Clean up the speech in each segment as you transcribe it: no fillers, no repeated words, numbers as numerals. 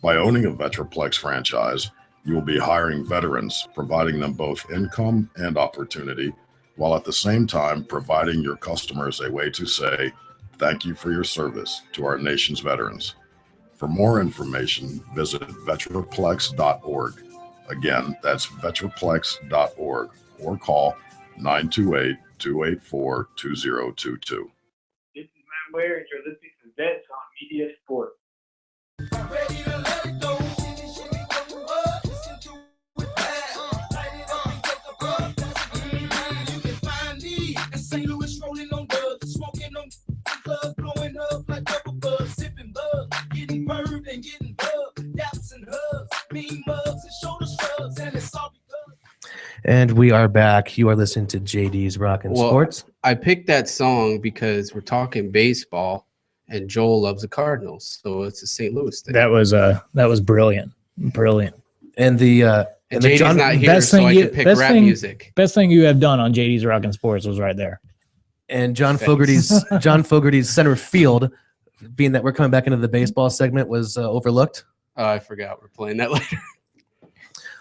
By owning a Vetraplex franchise, you will be hiring veterans, providing them both income and opportunity, while at the same time providing your customers a way to say, thank you for your service to our nation's veterans. For more information, visit vetraplex.org. Again, that's vetraplex.org or call 928-284-2022. This is Matt Ware, and you're listening to Vets on Media Sports. Ready to let it go. You can find me in St. Louis rolling on dubs, smoking on clubs, blowing up like double buzz, sipping bug, getting burned and getting bugged, daps and hugs, mean mugs and shoulder shrugs, and it's all because. And we are back. You are listening to JD's Rockin' Sports. I picked that song because we're talking baseball, and Joel loves the Cardinals, so it's a St. Louis thing. That was brilliant. And the JD's John, not here, so I can pick rap music. Best thing you have done on JD's Rockin' Sports was right there. And John Fogerty's center field, being that we're coming back into the baseball segment, was overlooked. Oh, I forgot. We're playing that later.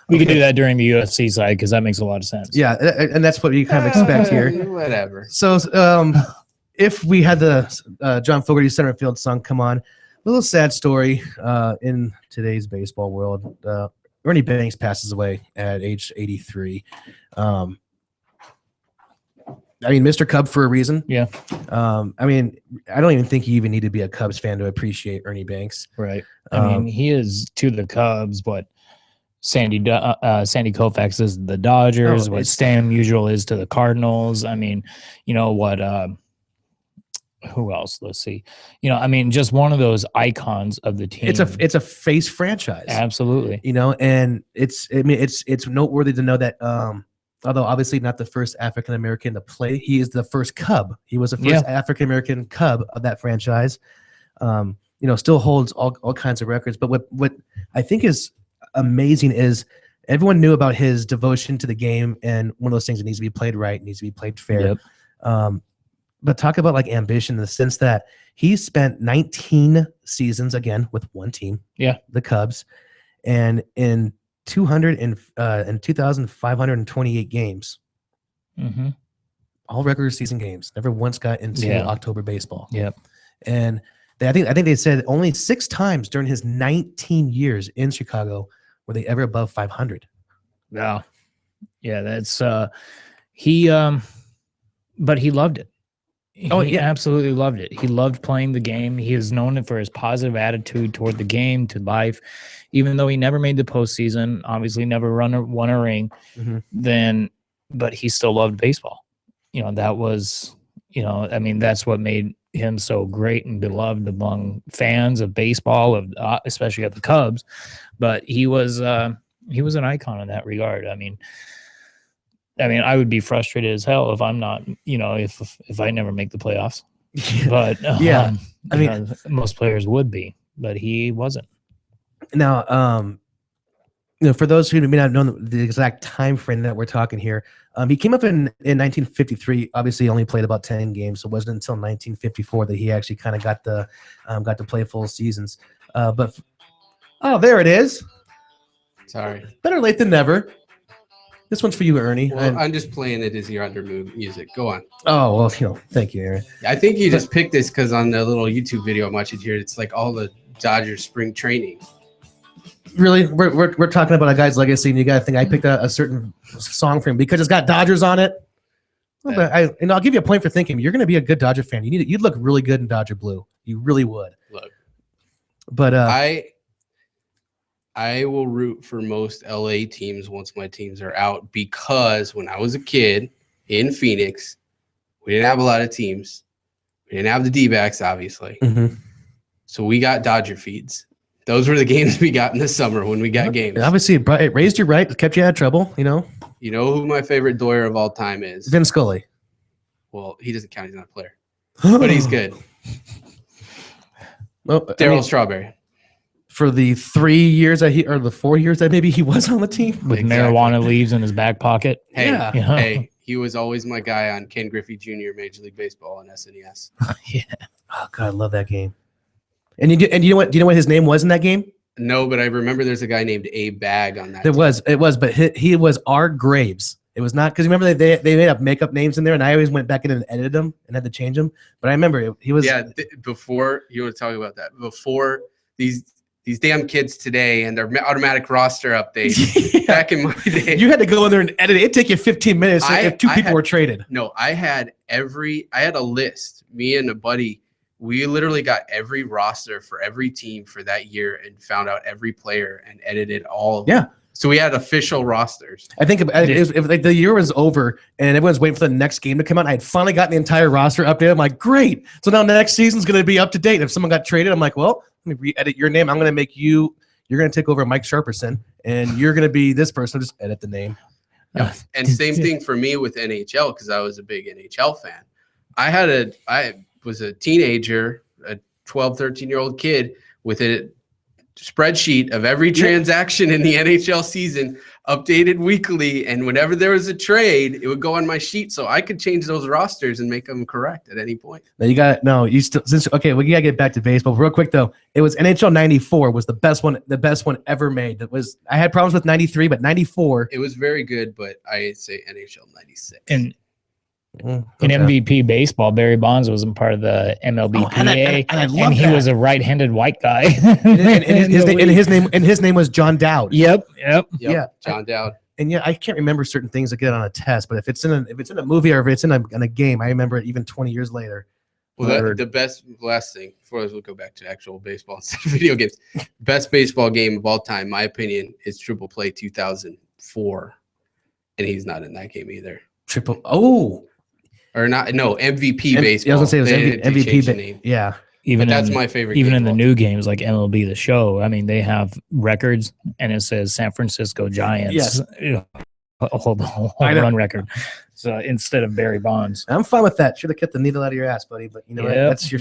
We could do that during the UFC side because that makes a lot of sense. Yeah, and that's what you kind of expect here. Whatever. So if we had the John Fogerty center field song come on, a little sad story in today's baseball world. Ernie Banks passes away at age 83. I mean, Mr. Cub for a reason. Yeah. I mean, I don't even think you even need to be a Cubs fan to appreciate Ernie Banks. Right. I mean, he is to the Cubs what Sandy Koufax is to the Dodgers, what Stan Musial is to the Cardinals. I mean, you know what? Who else? Let's see. You know, I mean, just one of those icons of the team. It's a face franchise. Absolutely. You know, and it's noteworthy to know that although obviously not the first African American to play, he is the first Cub. He was the first African American Cub of that franchise. You know, still holds all kinds of records. But what I think is amazing is everyone knew about his devotion to the game, and one of those things that needs to be played right, needs to be played fair. Yep. But talk about like ambition in the sense that he spent 19 seasons again with one team, the Cubs, and in 2,528 games, all regular season games. Never once got into October baseball. Yep. And I think they said only 6 times during his 19 years in Chicago were they ever above 500. Wow. Yeah, that's but he loved it. He absolutely loved it. He loved playing the game. He is known for his positive attitude toward the game, to life. Even though he never made the postseason, obviously never won a ring, but he still loved baseball. You know, that was, you know, I mean, that's what made him so great and beloved among fans of baseball, especially of the Cubs. But he was an icon in that regard. I mean, I would be frustrated as hell if I'm not, you know, if I never make the playoffs. But I mean, most players would be, but he wasn't. Now, you know, for those who may not know the exact time frame that we're talking here, he came up in 1953. Obviously, he only played about 10 games, so it wasn't until 1954 that he actually kind of got to play full seasons. But there it is. Sorry. Better late than never. This one's for you, Ernie. Well, I'm just playing it as your undermood music. Go on. Oh, well, you know, thank you, Aaron. I think you just picked this because on the little YouTube video I'm watching here, it's like all the Dodgers spring training. Really? We're talking about a guy's legacy, and you got to think I picked a certain song for him because it's got Dodgers on it. Well, but I'll give you a point for thinking. You're going to be a good Dodger fan. You'd look really good in Dodger blue. You really would. Look. But I will root for most LA teams once my teams are out, because when I was a kid in Phoenix, we didn't have a lot of teams. We didn't have the D-backs, obviously. So we got Dodger feeds. Those were the games we got in the summer when we got games. Obviously, it raised your right, kept you out of trouble, you know. You know who my favorite Doyer of all time is? Vin Scully. Well, he doesn't count. He's not a player. But he's good. Well, Darryl Strawberry. For the 3 years or the 4 years that maybe he was on the team. With marijuana leaves in his back pocket. Hey, he was always my guy on Ken Griffey Jr. Major League Baseball on SNES. Yeah. Oh, God, I love that game. And you know what his name was in that game? No, but I remember there's a guy named Abe Bag on that. It was, but he was our Graves. It was not because remember they made up makeup names in there, and I always went back in and edited them and had to change them. But I remember he was. Yeah, before you want to talk about that, before these damn kids today and their automatic roster updates. Back in my day, you had to go in there and edit it. It'd take you 15 minutes if two people were traded. No, I had a list. Me and a buddy, we literally got every roster for every team for that year and found out every player and edited all of them. So we had official rosters. I think if like the year was over and everyone's waiting for the next game to come out, I had finally gotten the entire roster updated. I'm like, great. So now next season's going to be up to date. If someone got traded, I'm like, well, let me re-edit your name. I'm going to make you're going to take over Mike Sharperson, and you're going to be this person. Just edit the name. Yeah. And same thing for me with NHL because I was a big NHL fan. I was a teenager, a 12, 13-year-old kid with a spreadsheet of every transaction in the NHL season updated weekly, and whenever there was a trade, it would go on my sheet so I could change those rosters and make them correct at any point. Now you got we gotta get back to baseball real quick though. It was NHL 94 was the best one ever made. I had problems with 93, but 94 it was very good, but I say NHL 96. In MVP baseball, Barry Bonds wasn't part of the MLBPA, and he was a right-handed white guy. and his name was John Dowd. Yep. Yeah, John Dowd. And I can't remember certain things that get on a test, but if it's in a movie or if it's in a game, I remember it even 20 years later. Well, the last thing before we'll go back to actual baseball instead of video games. Best baseball game of all time, my opinion, is Triple Play 2004, and he's not in that game either. MVP baseball. I was gonna say it was MVP. Yeah, that's my favorite. Even in the new games like MLB The Show, I mean, they have records, and it says San Francisco Giants. Yes, hold run record. So instead of Barry Bonds, I'm fine with that. Should have kept the needle out of your ass, buddy. But you know that's your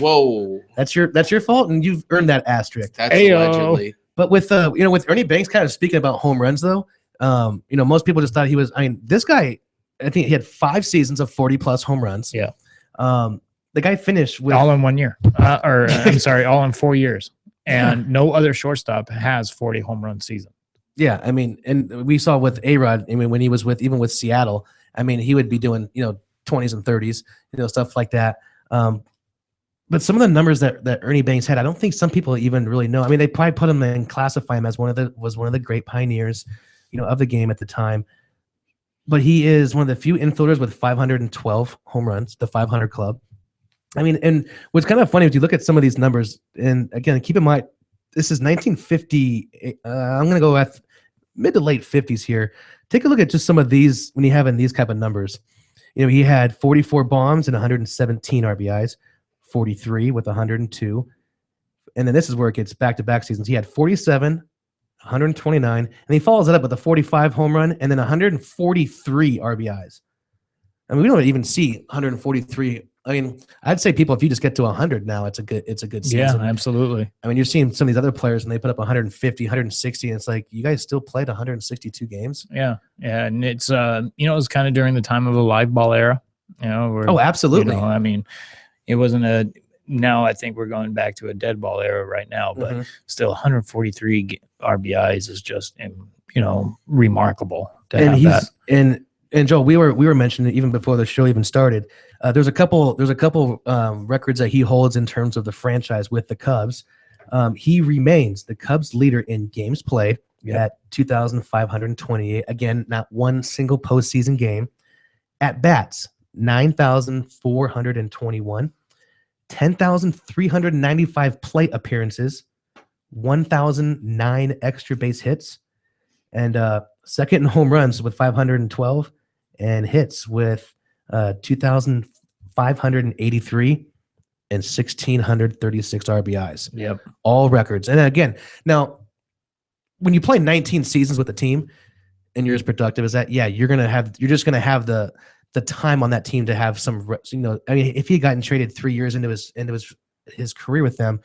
that's your fault, and you've earned that asterisk. That's allegedly. But with with Ernie Banks kind of speaking about home runs though, most people just thought he was. I mean, this guy. I think he had 5 seasons of 40+ home runs. Yeah. The guy finished with all in 1 year, all in 4 years, and no other shortstop has 40 home run season. Yeah, I mean, and we saw with A-Rod. I mean, when he was even with Seattle, I mean, he would be doing 20s and 30s, stuff like that. But some of the numbers that Ernie Banks had, I don't think some people even really know. I mean, they probably put him and classify him as one of the great pioneers, of the game at the time. But he is one of the few infielders with 512 home runs, the 500 club. I mean, and what's kind of funny is you look at some of these numbers, and again, keep in mind, this is 1950. I'm going to go at mid to late 50s here. Take a look at just some of these when you have in these type of numbers. He had 44 bombs and 117 RBIs, 43 with 102. And then this is where it gets back-to-back seasons. He had 47, 129, and he follows it up with a 45 home run and then 143 RBIs. I mean, we don't even see 143. I mean, I'd say people, if you just get to 100 now, it's a good season. Yeah, absolutely. I mean, you're seeing some of these other players and they put up 150, 160, and it's like, you guys still played 162 games? Yeah, and it's it was kind of during the time of the live ball era. Oh, absolutely. I mean, it wasn't now I think we're going back to a dead ball era right now, but still 143 RBIs is just, remarkable to have that. And Joe, we were mentioning even before the show even started. There's a couple records that he holds in terms of the franchise with the Cubs. He remains the Cubs leader in games played at 2,528. Again, not one single postseason game. At bats, 9,421. 10,395 plate appearances, 1,009 extra base hits, and second in home runs with 512, and hits with 2,583 and 1,636 RBIs. Yep, all records. And again, now when you play 19 seasons with a team and you're as productive as that, you're just gonna have the time on that team to have some, I mean, if he had gotten traded 3 years into his career with them,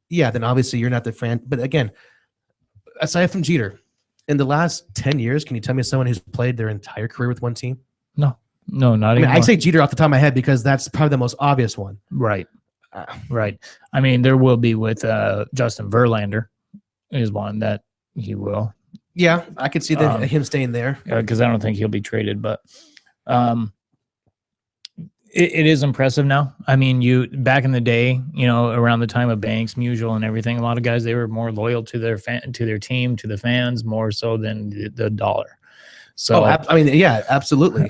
then obviously you're not the fan. But again, aside from Jeter, in the last 10 years, can you tell me someone who's played their entire career with one team? No, not even. I say Jeter off the top of my head because that's probably the most obvious one. Right. Right. I mean, there will be with Justin Verlander. is one that he will. Yeah, I could see him staying there because I don't think he'll be traded. But it is impressive now. I mean, you back in the day, around the time of Banks, Musial, and everything, a lot of guys, they were more loyal to their team, to the fans, more so than the dollar. So I mean, yeah, absolutely.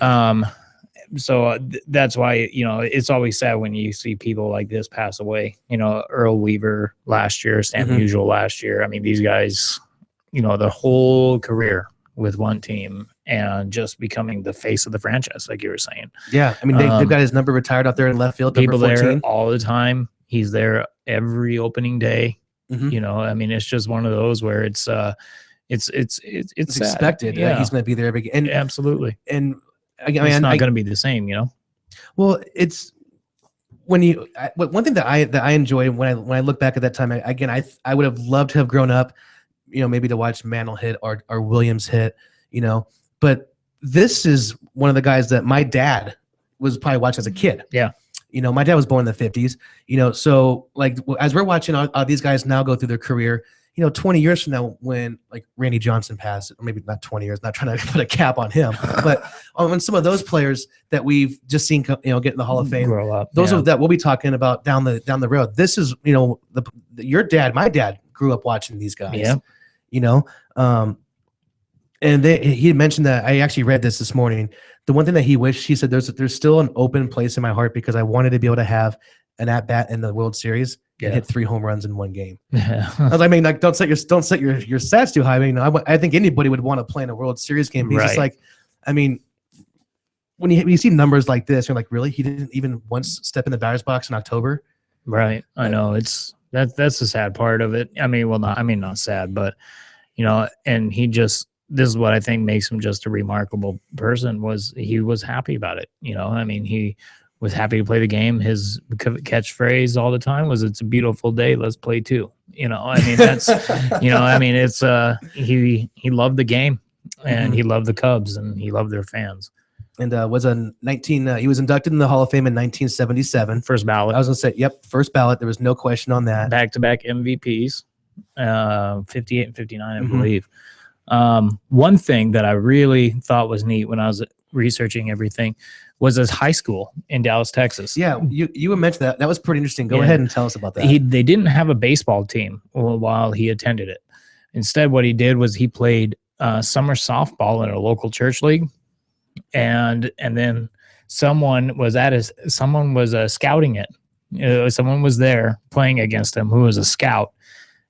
So that's why, it's always sad when you see people like this pass away. Earl Weaver last year, Stan Musial last year. I mean, these guys, the whole career with one team and just becoming the face of the franchise, like you were saying. Yeah, I mean, they've got his number retired out there in left field. People there all the time. He's there every opening day. I mean, it's just one of those where it's expected that he's going to be there every game. And absolutely. And I mean, it's not going to be the same, Well, it's when one thing that I enjoy when I look back at that time. I would have loved to have grown up, maybe to watch Mantle hit or Williams hit, But this is one of the guys that my dad was probably watching as a kid. Yeah. My dad was born in the 50s, so like as we're watching all these guys now go through their career, 20 years from now when like Randy Johnson passed, or maybe not 20 years, not trying to put a cap on him, but when some of those players that we've just seen, get in the Hall of Fame, grow up, those are that we'll be talking about down the road. This is, your dad, my dad grew up watching these guys, and he had mentioned that I actually read this morning. The one thing that he said, there's still an open place in my heart because I wanted to be able to have an at bat in the World Series and hit 3 home runs in one game. I was like, like, don't set your stats too high. I mean, I think anybody would want to play in a World Series game. But he's just like, I mean, when you see numbers like this, you're like, really? He didn't even once step in the batter's box in October? Right. I know that's the sad part of it. I mean, not sad, but and this is what I think makes him just a remarkable person. Was he was happy about it. I mean, he was happy to play the game. His catchphrase all the time was, "It's a beautiful day. Let's play too." I mean, that's, I mean, it's, he loved the game and he loved the Cubs and he loved their fans. And he was inducted in the Hall of Fame in 1977. First ballot. I was going to say, yep, first ballot. There was no question on that. Back-to-back MVPs, 58 and 59, I believe. One thing that I really thought was neat when I was researching everything was his high school in Dallas, Texas. Yeah, you mentioned that. That was pretty interesting. Go ahead and tell us about that. They didn't have a baseball team while he attended it. Instead, what he did was he played summer softball in a local church league, and then someone was scouting it. Someone was there playing against him who was a scout,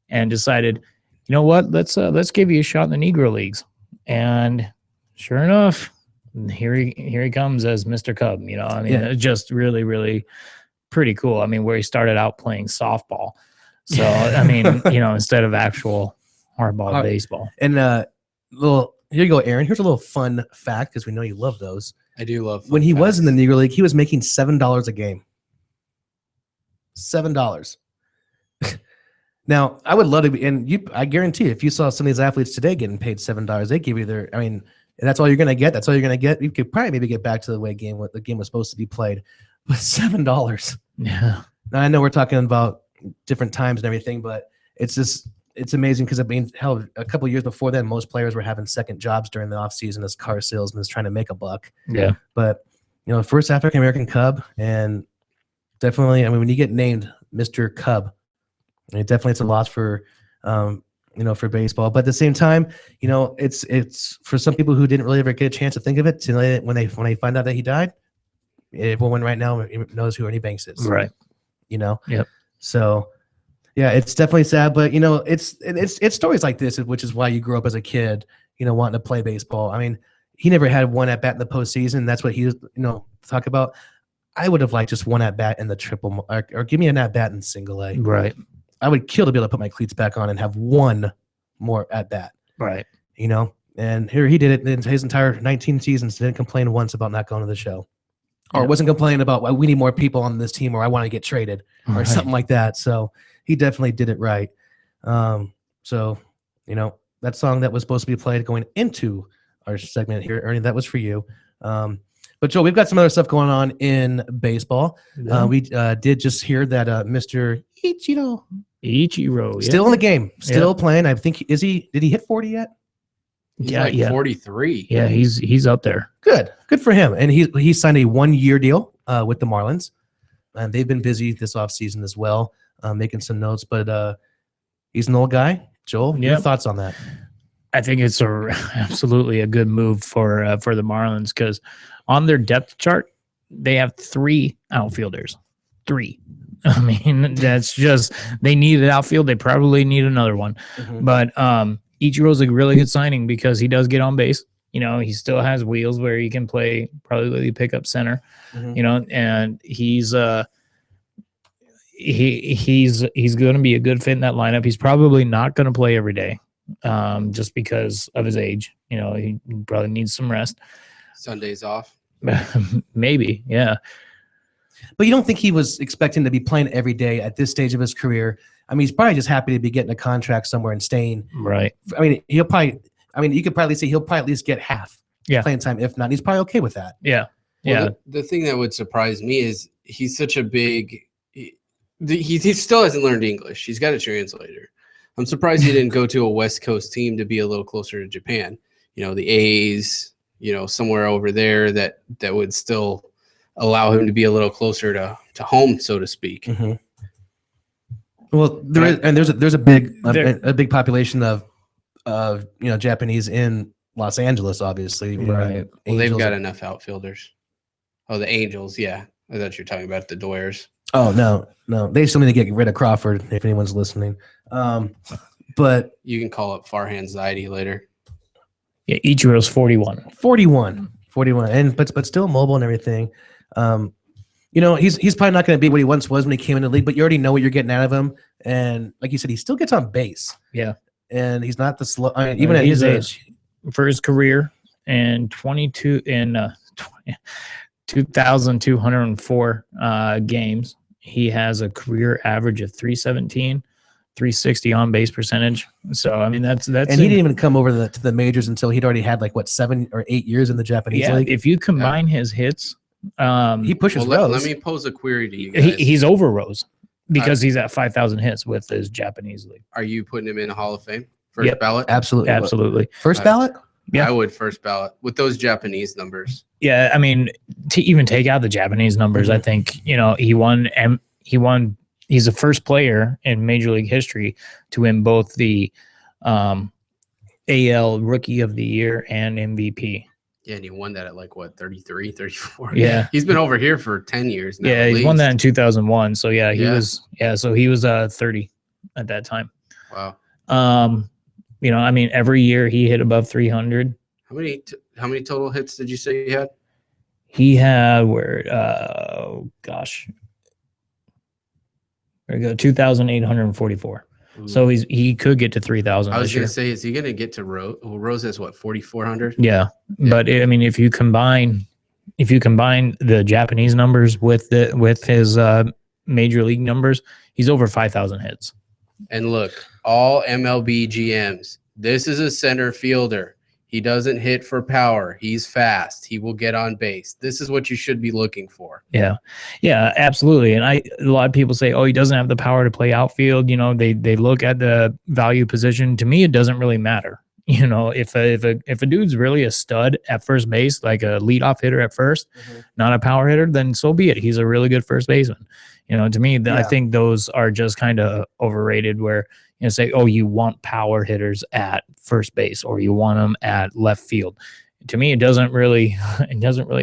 and decided, you know what? Let's give you a shot in the Negro Leagues. And sure enough, here he comes as Mr. Cub. I mean, it's just really, really pretty cool. I mean, where he started out playing softball. So I mean, instead of actual hardball baseball. And here you go, Aaron. Here's a little fun fact because we know you love those. I do love. When he was in the Negro League, he was making $7 a game. $7. Now, I would love to be, and I guarantee if you saw some of these athletes today getting paid $7, they give you that's all you're going to get. That's all you're going to get. You could probably maybe get back to the way the game was supposed to be played, but $7. Yeah. Now, I know we're talking about different times and everything, but it's amazing because hell, a couple of years before then, most players were having second jobs during the off season as car salesmen trying to make a buck. Yeah. But, first African American Cub, and definitely, when you get named Mr. Cub, definitely it's a loss for, for baseball. But at the same time, it's for some people who didn't really ever get a chance to think of it. When they find out that he died, everyone right now knows who Ernie Banks is. Right. Yep. So, yeah, it's definitely sad. But it's stories like this, which is why you grew up as a kid, wanting to play baseball. I mean, he never had one at bat in the postseason. That's what he was, talk about. I would have liked just one at bat in the triple, or give me an at bat in single A. Right. I would kill to be able to put my cleats back on and have one more at bat. Right. And here he did it in his entire 19 seasons. Didn't complain once about not going to the show, or wasn't complaining about, well, we need more people on this team, or I want to get traded, or something like that. So he definitely did it right. So that song that was supposed to be played going into our segment here, Ernie, that was for you. But Joe, we've got some other stuff going on in baseball. We did just hear that Mr. Ichiro Ichiro, yeah. Still in the game, still playing. I think did he hit 40 yet? He's like 43. Yeah, he's up there. Good for him. And he signed a 1-year deal with the Marlins, and they've been busy this offseason as well, making some notes. But he's an old guy. Joel, your thoughts on that? I think it's absolutely a good move for the Marlins, because on their depth chart they have 3 outfielders. 3. I mean, that's just, they need an outfield. They probably need another one. But Ichiro's a really good signing because he does get on base. You know, he still has wheels where he can play probably pick up center. You know, and he's going to be a good fit in that lineup. He's probably not going to play every day, just because of his age. You know, he probably needs some rest. Sundays off. Maybe, yeah. But you don't think he was expecting to be playing every day at this stage of his career? I mean, he's probably just happy to be getting a contract somewhere and staying. Right. I mean, you could probably say he'll probably at least get half playing time. If not, he's probably okay with that. Yeah. Well, the thing that would surprise me is he's such a big. He still hasn't learned English. He's got a translator. I'm surprised he didn't go to a West Coast team to be a little closer to Japan. You know, the A's. You know, somewhere over there that would still allow him to be a little closer to home, so to speak. Well, there's a big population of Japanese in Los Angeles, obviously. Right. Well, they've got enough outfielders. Oh, the Angels, yeah. I thought you were talking about the Doyers. Oh no, they still need to get rid of Crawford if anyone's listening. But you can call up Farhan Zaidi later. Yeah, Ichiro's 41, and but still mobile and everything. You know, he's probably not going to be what he once was when he came in the league, but you already know what you're getting out of him. And like you said, he still gets on base. Yeah, and he's not the slow. I mean, even at his age, for his career, and 2,204 games, he has a career average of 317. 360 on base percentage. So I mean that's and he didn't even come over to the majors until he'd already had 7 or 8 years in the Japanese league. If you combine his hits, he pushes Rose. Let me pose a query to you guys. He's over Rose because he's at 5,000 hits with his Japanese league. Are you putting him in a Hall of Fame first ballot? Absolutely. First ballot? Yeah, I would first ballot with those Japanese numbers. Yeah, I mean, to even take out the Japanese numbers, I think he won. He's the first player in Major League history to win both the AL Rookie of the Year and MVP. Yeah, and he won that at 33, 34. Yeah. He's been over here for 10 years now. Yeah, he won that in 2001. So yeah, he was 30 at that time. Wow. I mean, every year he hit above 300. How many total hits did you say he had? He had there we go, 2,844. So he could get to 3,000. I was going to say, is he going to get to Rose? Well, Rose has 4,400. Yeah, but I mean, if you combine the Japanese numbers with his major league numbers, he's over 5,000 hits. And look, all MLB GMs, this is a center fielder. He doesn't hit for power. He's fast. He will get on base. This is what you should be looking for. Yeah, absolutely. And a lot of people say, oh, he doesn't have the power to play outfield. You know, they look at the value position. To me, it doesn't really matter. You know, if a dude's really a stud at first base, like a leadoff hitter at first, not a power hitter, then so be it. He's a really good first baseman. You know, to me, I think those are just kind of overrated where, say, oh, you want power hitters at first base or you want them at left field. To me, it doesn't really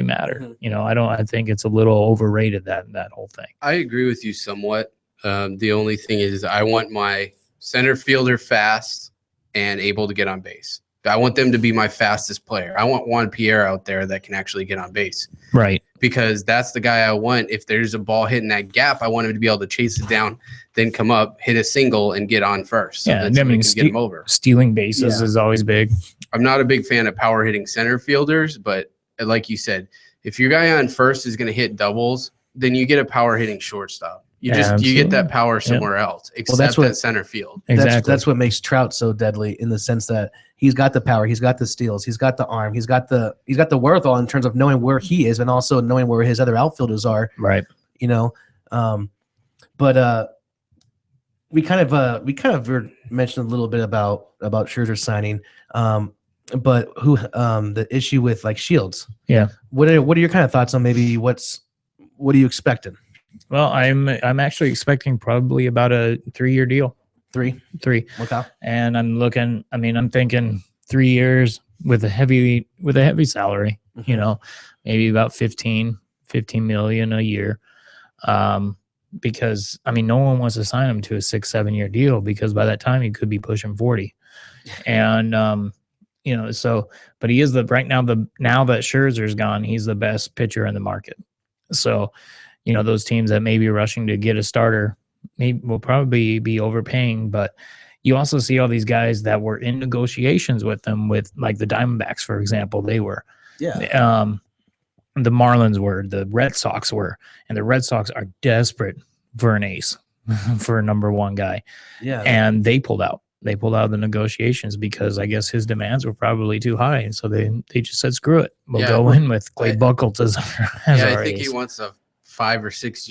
matter. You know, I think it's a little overrated, that whole thing. I agree with you somewhat. The only thing is I want my center fielder fast and able to get on base. I want them to be my fastest player. I want Juan Pierre out there that can actually get on base. Right. Because that's the guy I want. If there's a ball hitting that gap, I want him to be able to chase it down, then come up, hit a single, and get on first. So I mean, get him over. Stealing bases is always big. I'm not a big fan of power hitting center fielders, but like you said, if your guy on first is going to hit doubles, then you get a power hitting shortstop. You get that power somewhere else, except at center field. Exactly. That's what makes Trout so deadly, in the sense that he's got the power, he's got the steals, he's got the arm, he's got the wherewithal in terms of knowing where he is and also knowing where his other outfielders are. Right. You know, but we kind of mentioned a little bit about Scherzer signing, but the issue with like Shields. Yeah. What are your kind of thoughts on maybe what are you expecting? Well, I'm actually expecting probably about a 3-year deal. Three. Okay. And I'm thinking 3 years with a heavy salary, maybe about 15 million a year. Because no one wants to sign him to a 6-7 year deal, because by that time he could be pushing 40. And but he is right now now that Scherzer's gone, he's the best pitcher in the market. So, those teams that may be rushing to get a starter will probably be overpaying. But you also see all these guys that were in negotiations with them, with like the Diamondbacks, for example. They were, the Marlins were, the Red Sox were, and the Red Sox are desperate for an ace, for a number one guy. Yeah. And they pulled out. They pulled out of the negotiations because I guess his demands were probably too high. And so they just said, screw it. We'll go in with Clay Buchholz as our I think ace. he wants a 5 or 6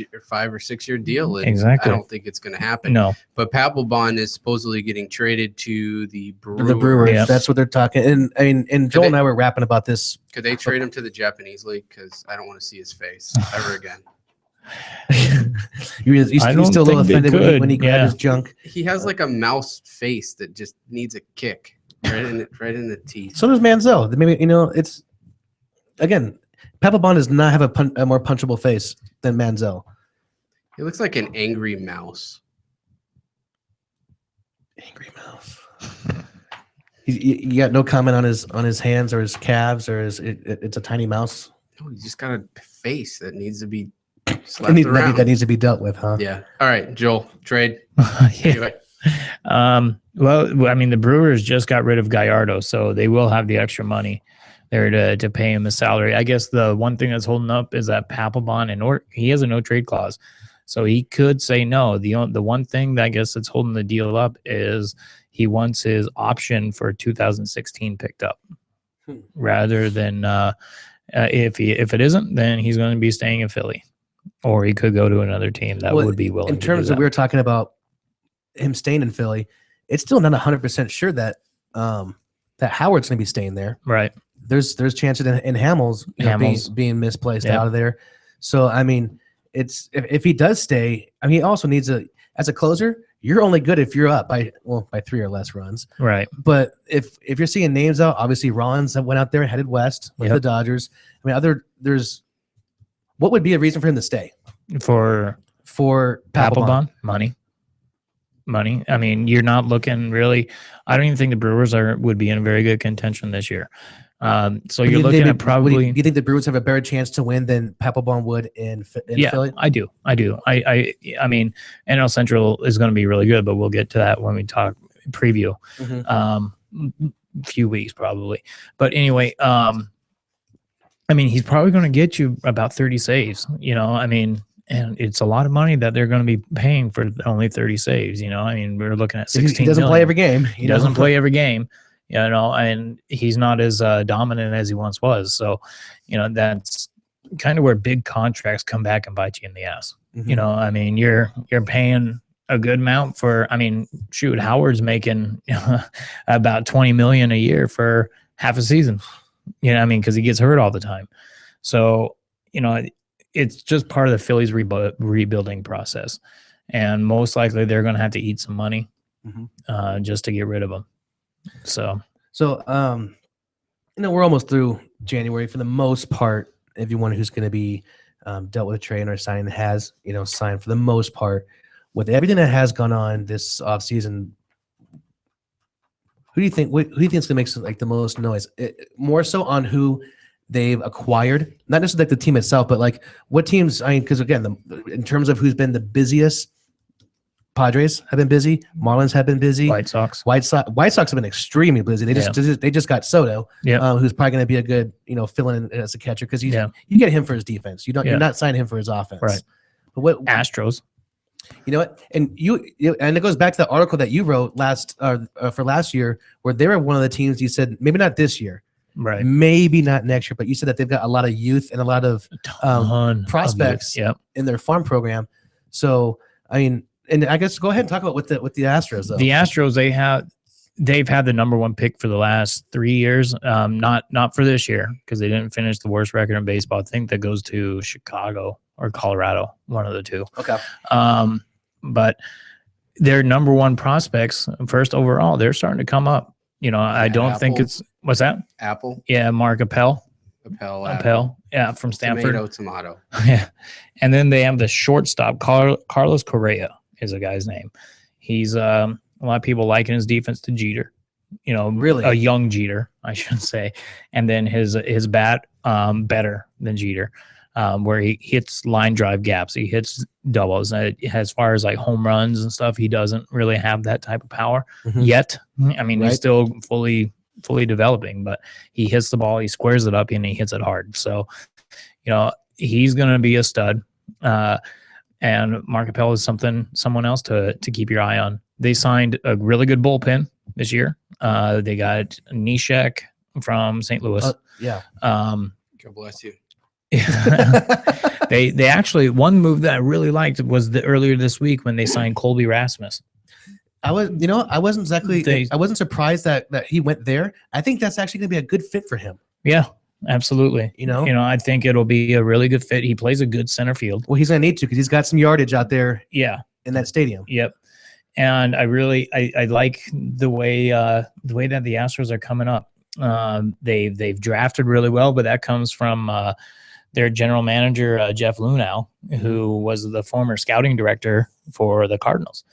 year deal. And Exactly. I don't think it's going to happen. No. But Papelbon is supposedly getting traded to the Brewers. The Brewers. Yeah. That's what they're talking. And Joel and I were rapping about this. Could they trade him to the Japanese league? Because I don't want to see his face ever again. You're still a little offended when he grabbed his junk. He has like a mouse face that just needs a kick right in the teeth. So does Manziel. Maybe it's again, Papelbon does not have a more punchable face than Manziel. He looks like an angry mouse. Angry mouse. You got no comment on his hands or his calves or it's a tiny mouse. No, he's just got a face that needs to be slapped around. That needs to be dealt with, huh? Yeah. All right, Joel, trade. Yeah. Well, the Brewers just got rid of Gallardo, so they will have the extra money there to pay him a salary. I guess the one thing that's holding up is that Papelbon, and he has a no trade clause, so he could say no. The one thing that I guess that's holding the deal up is he wants his option for 2016 picked up, rather than if it isn't, then he's going to be staying in Philly. Or he could go to another team that would be willing. In terms of we were talking about him staying in Philly, it's still not 100% sure that that Howard's going to be staying there. Right. There's chances in Hamels being misplaced out of there. So it's if he does stay, he also needs as a closer. You're only good if you're up by 3 or less runs. Right. But if you're seeing names out, obviously Rollins that went out there and headed west with the Dodgers. There's. What would be a reason for him to stay? For Papelbon? Money. You're not looking really. I don't even think the Brewers would be in a very good contention this year. So you're looking at probably. Do you think the Brewers have a better chance to win than Papelbon would in Philly? I do. NL Central is going to be really good, but we'll get to that when we talk preview. Few weeks probably, but anyway. He's probably going to get you about 30 saves, and it's a lot of money that they're going to be paying for only 30 saves, we're looking at 16 He doesn't million. play every game. He doesn't play every game, and he's not as dominant as he once was. So, that's kind of where big contracts come back and bite you in the ass. You're paying a good amount for, Howard's making about 20 million a year for half a season. Because he gets hurt all the time. So, it's just part of the Phillies rebuilding process. And most likely they're going to have to eat some money just to get rid of him. So we're almost through January for the most part. Everyone who's going to be dealt with a trade or signing has, signed for the most part. With everything that has gone on this offseason, who do you think is going to make the most noise? More so on who they've acquired, not necessarily the team itself, but what teams? Because again, in terms of who's been the busiest, Padres have been busy, Marlins have been busy, White Sox have been extremely busy. They just got Soto, who's probably going to be a good fill-in as a catcher because you get him for his defense. You're not signing him for his offense, right? But what Astros? You know what? And and it goes back to the article that you wrote for last year, where they were one of the teams you said maybe not this year, right? Maybe not next year, but you said that they've got a lot of youth and a lot of prospects in their farm program. So And I guess go ahead and talk about with the Astros though. The Astros, they've had the number one pick for the last 3 years. Not for this year because they didn't finish the worst record in baseball. I think that goes to Chicago or Colorado, one of the two. Okay. But their number one prospects, first overall, they're starting to come up. I don't think it's what's that? Apple. Yeah, Mark Appel. Apple. Yeah, from Stanford. Tomato. Yeah, and then they have the shortstop, Carlos Correa is a guy's name. He's a lot of people liken his defense to Jeter. Really a young Jeter, I should say, and then his bat better than Jeter. Where he hits line drive gaps, he hits doubles. As far as like home runs and stuff, he doesn't really have that type of power yet. I mean, he's still fully developing, but he hits the ball, he squares it up, and he hits it hard. So, he's going to be a stud. And Mark Appel is someone else to keep your eye on. They signed a really good bullpen this year. They got Nishek from St. Louis. Yeah. God bless you. They actually, one move that I really liked was earlier this week when they signed Colby Rasmus. I wasn't surprised that he went there. I think that's actually going to be a good fit for him. Yeah, absolutely. I think it'll be a really good fit. He plays a good center field. Well, he's going to need to because he's got some yardage out there. Yeah, in that stadium. Yep. And I like the way that the Astros are coming up. They've drafted really well, but that comes from their general manager, Jeff Lunau, who was the former scouting director for the Cardinals.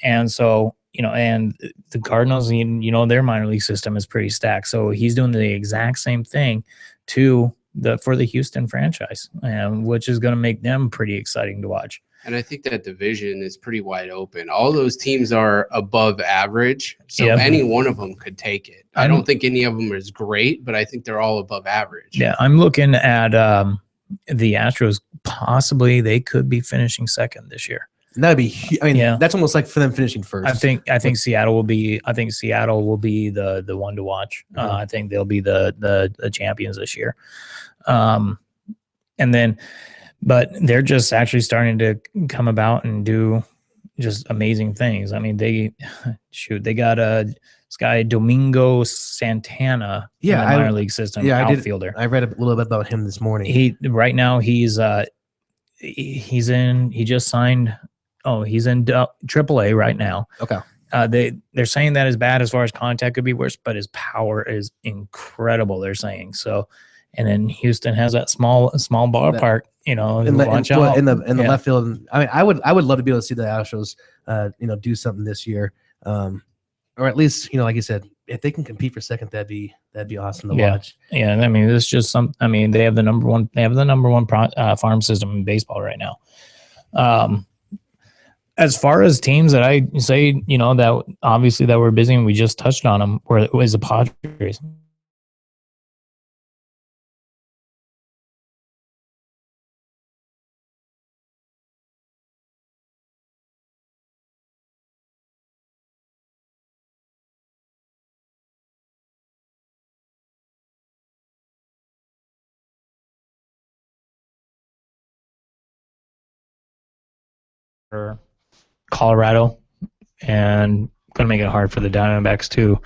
And so, and the Cardinals, their minor league system is pretty stacked. So he's doing the exact same thing for the Houston franchise, which is going to make them pretty exciting to watch. And I think that division is pretty wide open. All those teams are above average, so any one of them could take it. I don't think any of them is great, but I think they're all above average. Yeah, I'm looking at the Astros. Possibly they could be finishing second this year. And that'd be. That's almost like for them finishing first. I think Seattle will be. I think Seattle will be the one to watch. I think they'll be the champions this year. And then. But they're just actually starting to come about and do just amazing things. I mean, they got this guy Domingo Santana in the minor league system, outfielder. I read a little bit about him this morning. He just signed. He's in AAA right now. Okay. They're saying that his bat as far as contact could be worse, but his power is incredible. They're saying so. And then Houston has that small ballpark, in the left field. I mean, I would love to be able to see the Astros, do something this year, or at least, like you said, if they can compete for second, that'd be awesome to watch. Yeah, I mean, it's just they have the number one farm system in baseball right now. As far as teams that I say, that obviously that we're busy and we just touched on them, where it was the Padres. Colorado, and going to make it hard for the Diamondbacks too,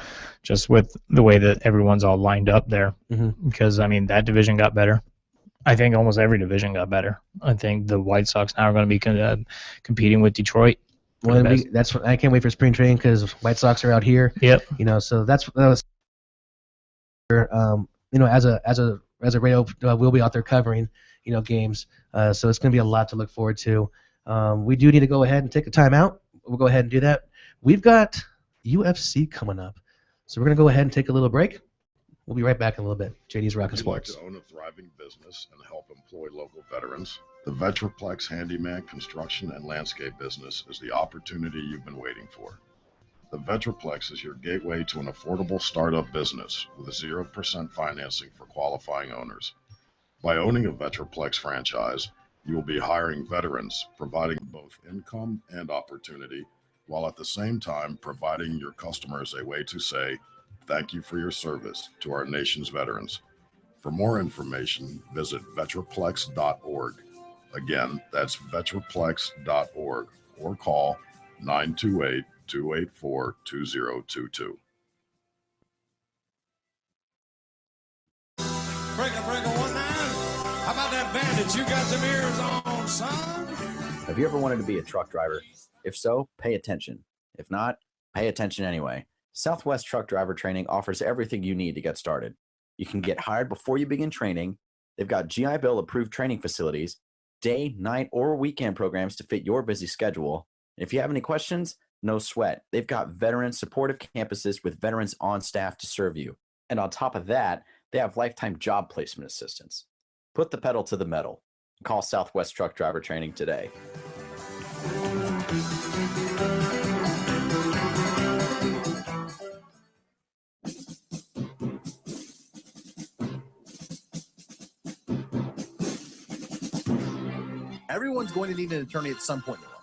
just with the way that everyone's all lined up there. Because that division got better. I think almost every division got better. I think the White Sox now are going to be competing with Detroit. Well, I can't wait for spring training because White Sox are out here. Yep. So that was. As a radio, we'll be out there covering games. So it's going to be a lot to look forward to. We do need to go ahead and take a timeout. We'll go ahead and do that. We've got UFC coming up. So we're going to go ahead and take a little break. We'll be right back in a little bit. JD's Rockin' Sports. Would you like to own a thriving business and help employ local veterans? The Vetraplex Handyman Construction and Landscape business is the opportunity you've been waiting for. The Vetraplex is your gateway to an affordable startup business with 0% financing for qualifying owners. By owning a Vetraplex franchise, you will be hiring veterans, providing both income and opportunity, while at the same time providing your customers a way to say, thank you for your service to our nation's veterans. For more information, visit vetraplex.org. Again, that's vetraplex.org, or call 928-284-2022. Breaker, 19. How about that bandit? You got some ears on, son? Have you ever wanted to be a truck driver? If so, pay attention. If not, pay attention anyway. Southwest Truck Driver Training offers everything you need to get started. You can get hired before you begin training. They've got GI Bill approved training facilities, day, night, or weekend programs to fit your busy schedule. And if you have any questions, no sweat. They've got veteran supportive campuses with veterans on staff to serve you. And on top of that, they have lifetime job placement assistance. Put the pedal to the metal. Call Southwest Truck Driver Training today. Everyone's going to need an attorney at some point in their life.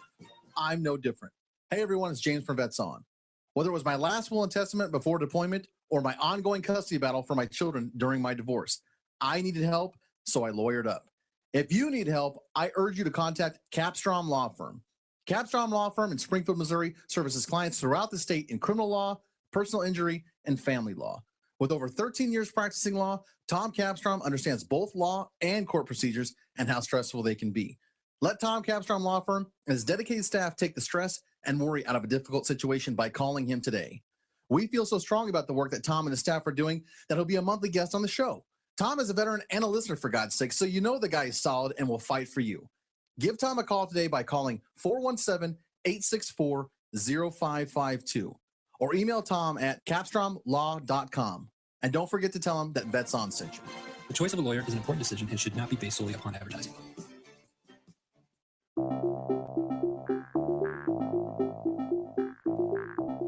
I'm no different. Hey everyone, it's James from Vets On. Whether it was my last will and testament before deployment or my ongoing custody battle for my children during my divorce, I needed help, so I lawyered up. If you need help, I urge you to contact Capstrom Law Firm. Capstrom Law Firm in Springfield, Missouri services clients throughout the state in criminal law, personal injury, and family law. With over 13 years practicing law, Tom Capstrom understands both law and court procedures and how stressful they can be. Let Tom Capstrom Law Firm and his dedicated staff take the stress and worry out of a difficult situation by calling him today. We feel so strong about the work that Tom and his staff are doing that he'll be a monthly guest on the show. Tom is a veteran and a listener, for God's sake, so you know the guy is solid and will fight for you. Give Tom a call today by calling 417-864-0552 or email Tom at capstromlaw.com. And don't forget to tell him that Vets On sent you. The choice of a lawyer is an important decision and should not be based solely upon advertising.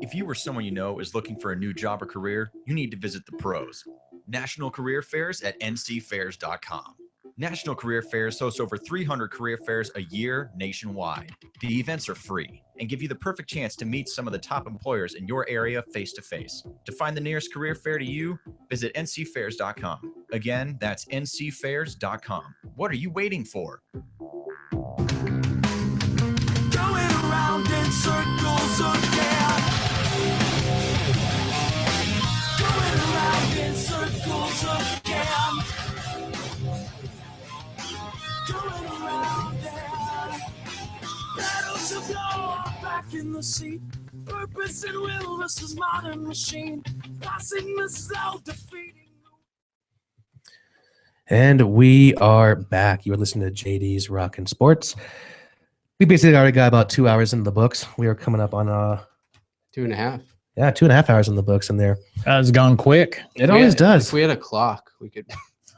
If you or someone you know is looking for a new job or career, you need to visit the pros. National Career Fairs at ncfairs.com. National Career Fairs hosts over 300 career fairs a year nationwide. The events are free and give you the perfect chance to meet some of the top employers in your area face-to-face. To find the nearest career fair to you, visit ncfairs.com. Again, that's ncfairs.com. What are you waiting for? Going around in circles again. Going around in circles again. Going around there. Battles of yore back in the seat. Purpose and will versus modern machine. Passing the self-defeating. And we are back. You are listening to JD's Rockin' Sports. We basically already got about 2 hours in the books. We are coming up on 2.5. Yeah, 2.5 hours in the books in there. It's gone quick. It always does. If we had a clock, we could.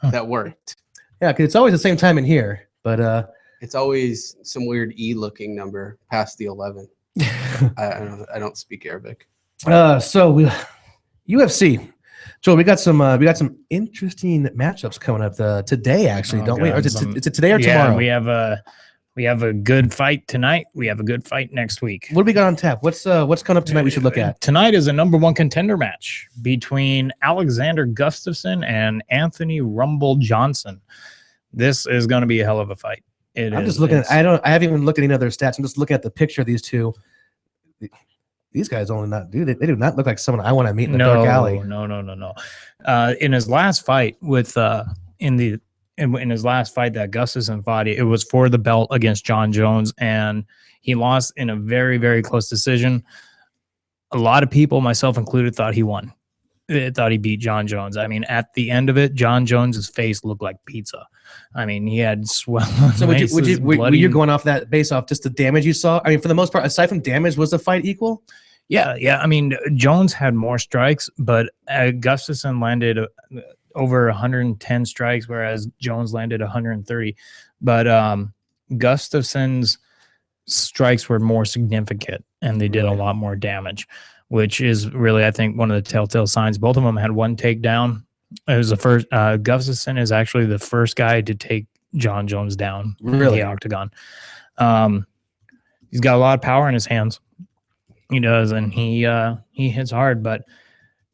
That worked. Yeah, because it's always the same time in here, but It's always some weird E-looking number past the 11. I don't speak Arabic. So UFC. Joel, we got some interesting matchups coming up today, actually, don't we? Or is it today or tomorrow? We have a good fight tonight. We have a good fight next week. What do we got on tap? What's coming up tonight we should look at? Tonight is a #1 contender match between Alexander Gustafsson and Anthony Rumble Johnson. This is going to be a hell of a fight. I'm just looking at I haven't even looked at any other stats. I'm just looking at the picture of these two. These guys they do not look like someone I want to meet in the dark alley. No. In his last fight in his last fight that Gustafsson fought, it was for the belt against John Jones, and he lost in a very, very close decision. A lot of people, myself included, thought he won. Thought he beat John Jones. I mean, at the end of it, John Jones's face looked like pizza. I mean, he had swell. So were you going off that based off just the damage you saw? I mean, for the most part, aside from damage, was the fight equal? Yeah. I mean, Jones had more strikes, but Gustafsson landed over 110 strikes, whereas Jones landed 130. But Gustafsson's strikes were more significant, and they did a lot more damage, which is really, I think, one of the telltale signs. Both of them had one takedown. It was the first. Gustafsson is actually the first guy to take John Jones down in the octagon. He's got a lot of power in his hands. He does, and he hits hard. But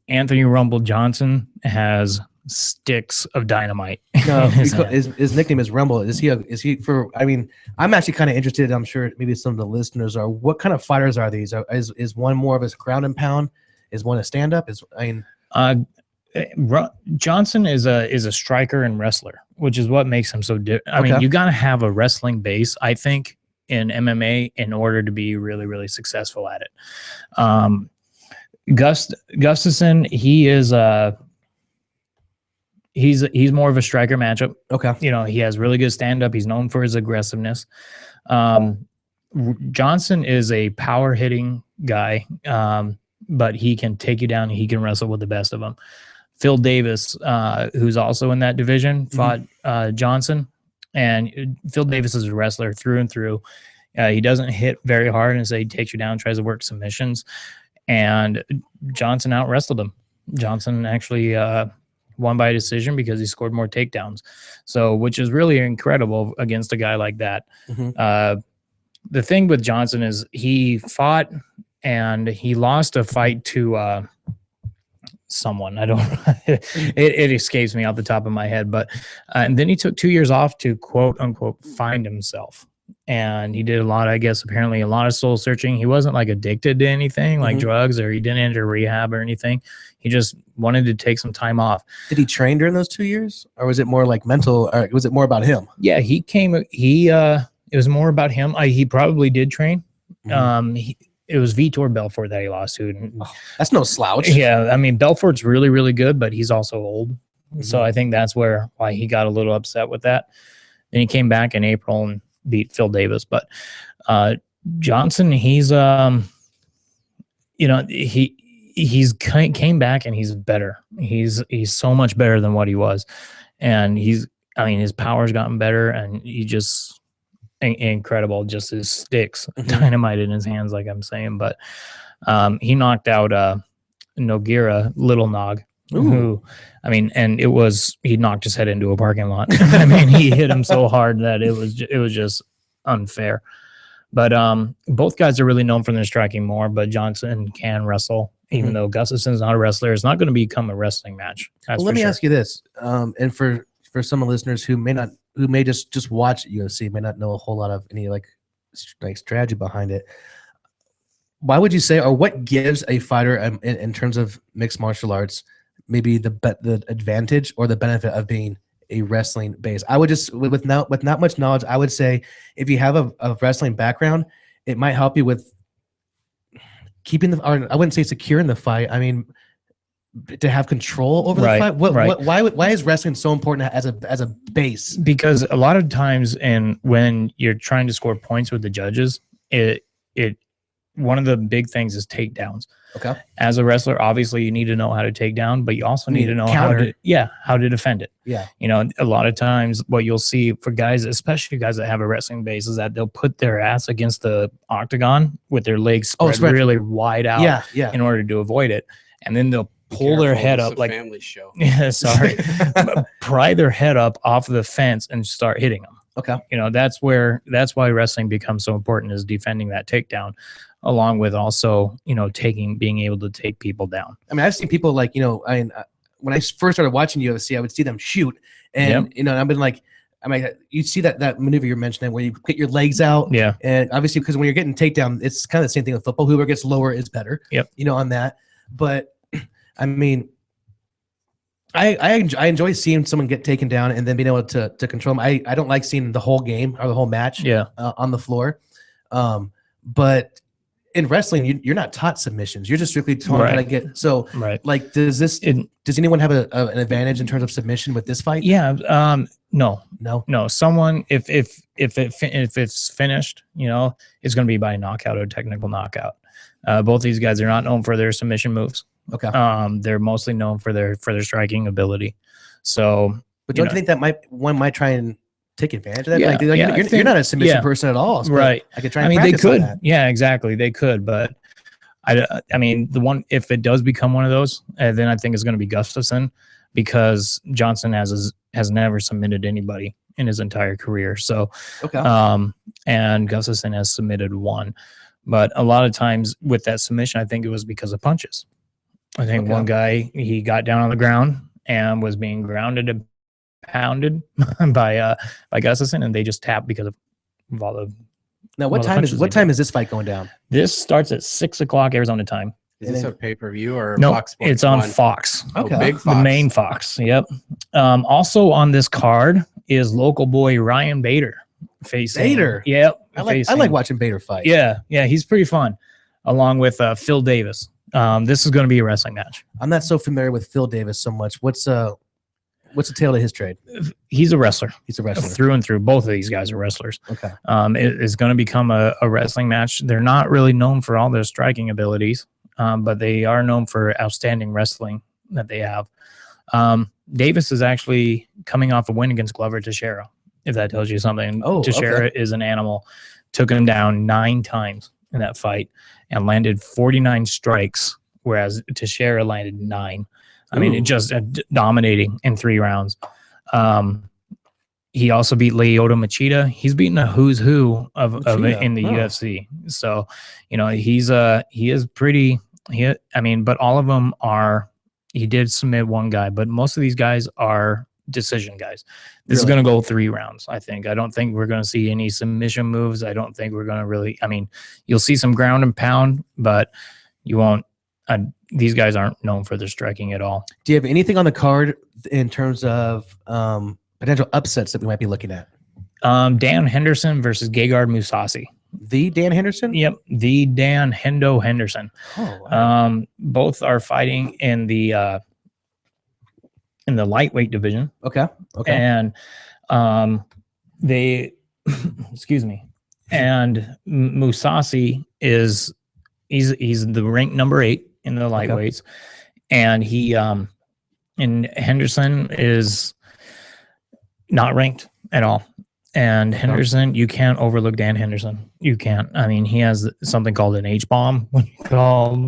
Anthony Rumble Johnson has sticks of dynamite. No, in his hand. his nickname is Rumble. Is he for? I mean, I'm actually kind of interested. I'm sure maybe some of the listeners are. What kind of fighters are these? Is one more of a ground and pound? Is one a stand up? Johnson is a striker and wrestler, which is what makes him so different. I mean, you got to have a wrestling base, I think, in MMA in order to be really, really successful at it. Gustafsson, he's more of a striker matchup. Okay. You know, he has really good stand-up. He's known for his aggressiveness. Johnson is a power hitting guy, but he can take you down and he can wrestle with the best of them. Phil Davis, who's also in that division, fought Johnson. And Phil Davis is a wrestler through and through. He doesn't hit very hard and he takes you down, tries to work submissions. And Johnson out-wrestled him. Johnson actually won by decision because he scored more takedowns. So, which is really incredible against a guy like that. The thing with Johnson is he fought and he lost a fight to someone. I don't it escapes me off the top of my head, but and then he took 2 years off to quote unquote find himself. And he did apparently a lot of soul searching. He wasn't like addicted to anything like drugs, or he didn't enter rehab or anything. He just wanted to take some time off. Did he train during those 2 years, or was it more like mental, or was it more about him? Yeah, it was more about him. He probably did train. It was Vitor Belfort that he lost to. That's no slouch. Yeah, I mean, Belfort's really, really good, but he's also old. So I think that's why he got a little upset with that. Then he came back in April and beat Phil Davis. But Johnson, he's he's came back and he's better. He's so much better than what he was. And his power's gotten better, and he just incredible, just his sticks, dynamite in his hands, like I'm saying. But he knocked out Nogueira, Little Nog, who, and he knocked his head into a parking lot. I mean, he hit him so hard that it was just unfair. But both guys are really known for their striking more, but Johnson can wrestle, even though Gustafsson's not a wrestler. It's not going to become a wrestling match. Let me ask you this, and for some of the listeners who may just watch UFC, may not know a whole lot of any like strategy behind it. Why would you say, or what gives a fighter in terms of mixed martial arts maybe the advantage or the benefit of being a wrestling base? I would just with not much knowledge, I would say if you have a wrestling background, it might help you with keeping or I wouldn't say securing the fight. I mean, to have control over the fight. Why is wrestling so important as a base? Because a lot of times, and when you're trying to score points with the judges, one of the big things is takedowns. Okay. As a wrestler, obviously you need to know how to take down, but you also need to know how to defend it. Yeah. A lot of times what you'll see for guys, especially guys that have a wrestling base, is that they'll put their ass against the octagon with their legs spread really wide out in order to avoid it. And then they'll pull their head up like family show. Yeah, sorry. Pry their head up off of the fence and start hitting them. Okay. That's why wrestling becomes so important, is defending that takedown, along with also, being able to take people down. I mean, I've seen people like, when I first started watching UFC, I would see them shoot, and I've been like, you see that maneuver you're mentioning where you get your legs out. Yeah. And obviously, because when you're getting takedown, it's kind of the same thing with football. Whoever gets lower is better. Yep. On that. But I mean, I enjoy seeing someone get taken down and then being able to control them. I don't like seeing the whole game or the whole match on the floor. But in wrestling, you're not taught submissions. You're just strictly taught how to get. So, like, does anyone have an advantage in terms of submission with this fight? Yeah. No. Someone, if it's finished, it's going to be by knockout or technical knockout. Both these guys are not known for their submission moves. Okay. They're mostly known for their striking ability. So, but don't you think that one might try and take advantage of that? You're not a submission person at all, so right? I could try. And they could. That. Yeah, exactly. They could, but the one, if it does become one of those, then I think it's going to be Gustafsson, because Johnson has never submitted anybody in his entire career. So, and Gustafsson has submitted one. But a lot of times with that submission, I think it was because of punches. I think one guy, he got down on the ground and was being grounded and pounded by Gustafson, and they just tapped because of all the. Now, what time is this fight going down? This starts at 6 o'clock Arizona time. Is this a pay-per-view or No, Fox Sports it's on 1? Fox. Okay. Oh, big The Fox. main Fox. Yep. Also on this card is local boy Ryan Bader facing. Bader? Yep. I like watching Bader fight. Yeah, he's pretty fun, along with Phil Davis. This is going to be a wrestling match. I'm not so familiar with Phil Davis so much. What's the tail of his trade? He's a wrestler. He's a wrestler Through and through. Both of these guys are wrestlers. Okay. It is going to become a wrestling match. They're not really known for all their striking abilities, but they are known for outstanding wrestling that they have. Davis is actually coming off a win against Glover Teixeira, if that tells you something. Oh, Teixeira is an animal. Took him down 9 times in that fight and landed 49 strikes, whereas Teixeira landed 9. I mean, it just dominating in 3 rounds. He also beat Lyoto Machida. He's beaten a who's who of it in the UFC. So, he is pretty. But all of them are. He did submit one guy, but most of these guys are decision guys. This is going to go 3 rounds. I think. I don't think we're going to see any submission moves. I don't think we're going to really. You'll see some ground and pound, but you won't. These guys aren't known for their striking at all. Do you have anything on the card in terms of potential upsets that we might be looking at? Dan Henderson versus Gegard Mousasi. The Dan Henderson? Yep, the Dan Hendo Henderson. Oh, wow. Both are fighting in the lightweight division. Okay. And they, excuse me, and Mousasi is he's the rank number 8 in the lightweights, and he and Henderson is not ranked at all. And Henderson, you can't overlook Dan Henderson. You can't. He has something called an H bomb,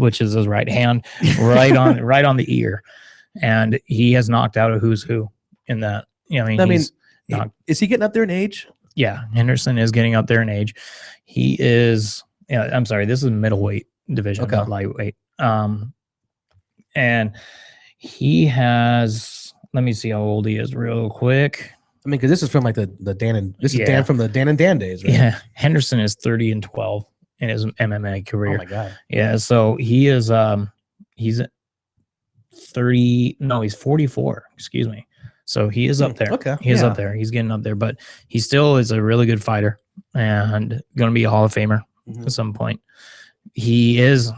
which is his right hand, right on the ear, and he has knocked out a who's who in that. Is he getting up there in age? Yeah, Henderson is getting up there in age. He is. Yeah, I'm sorry. This is middleweight division, not lightweight. And he has. Let me see how old he is, real quick. Because this is from like the Dan and this is Dan from the Dan and Dan days, right? Yeah, Henderson is 30-12 in his MMA career. Oh my god. Yeah, so he is he's 30. No, he's 44. Excuse me. So he is up there. Okay, he is up there. He's getting up there, but he still is a really good fighter and going to be a Hall of Famer at some point. He is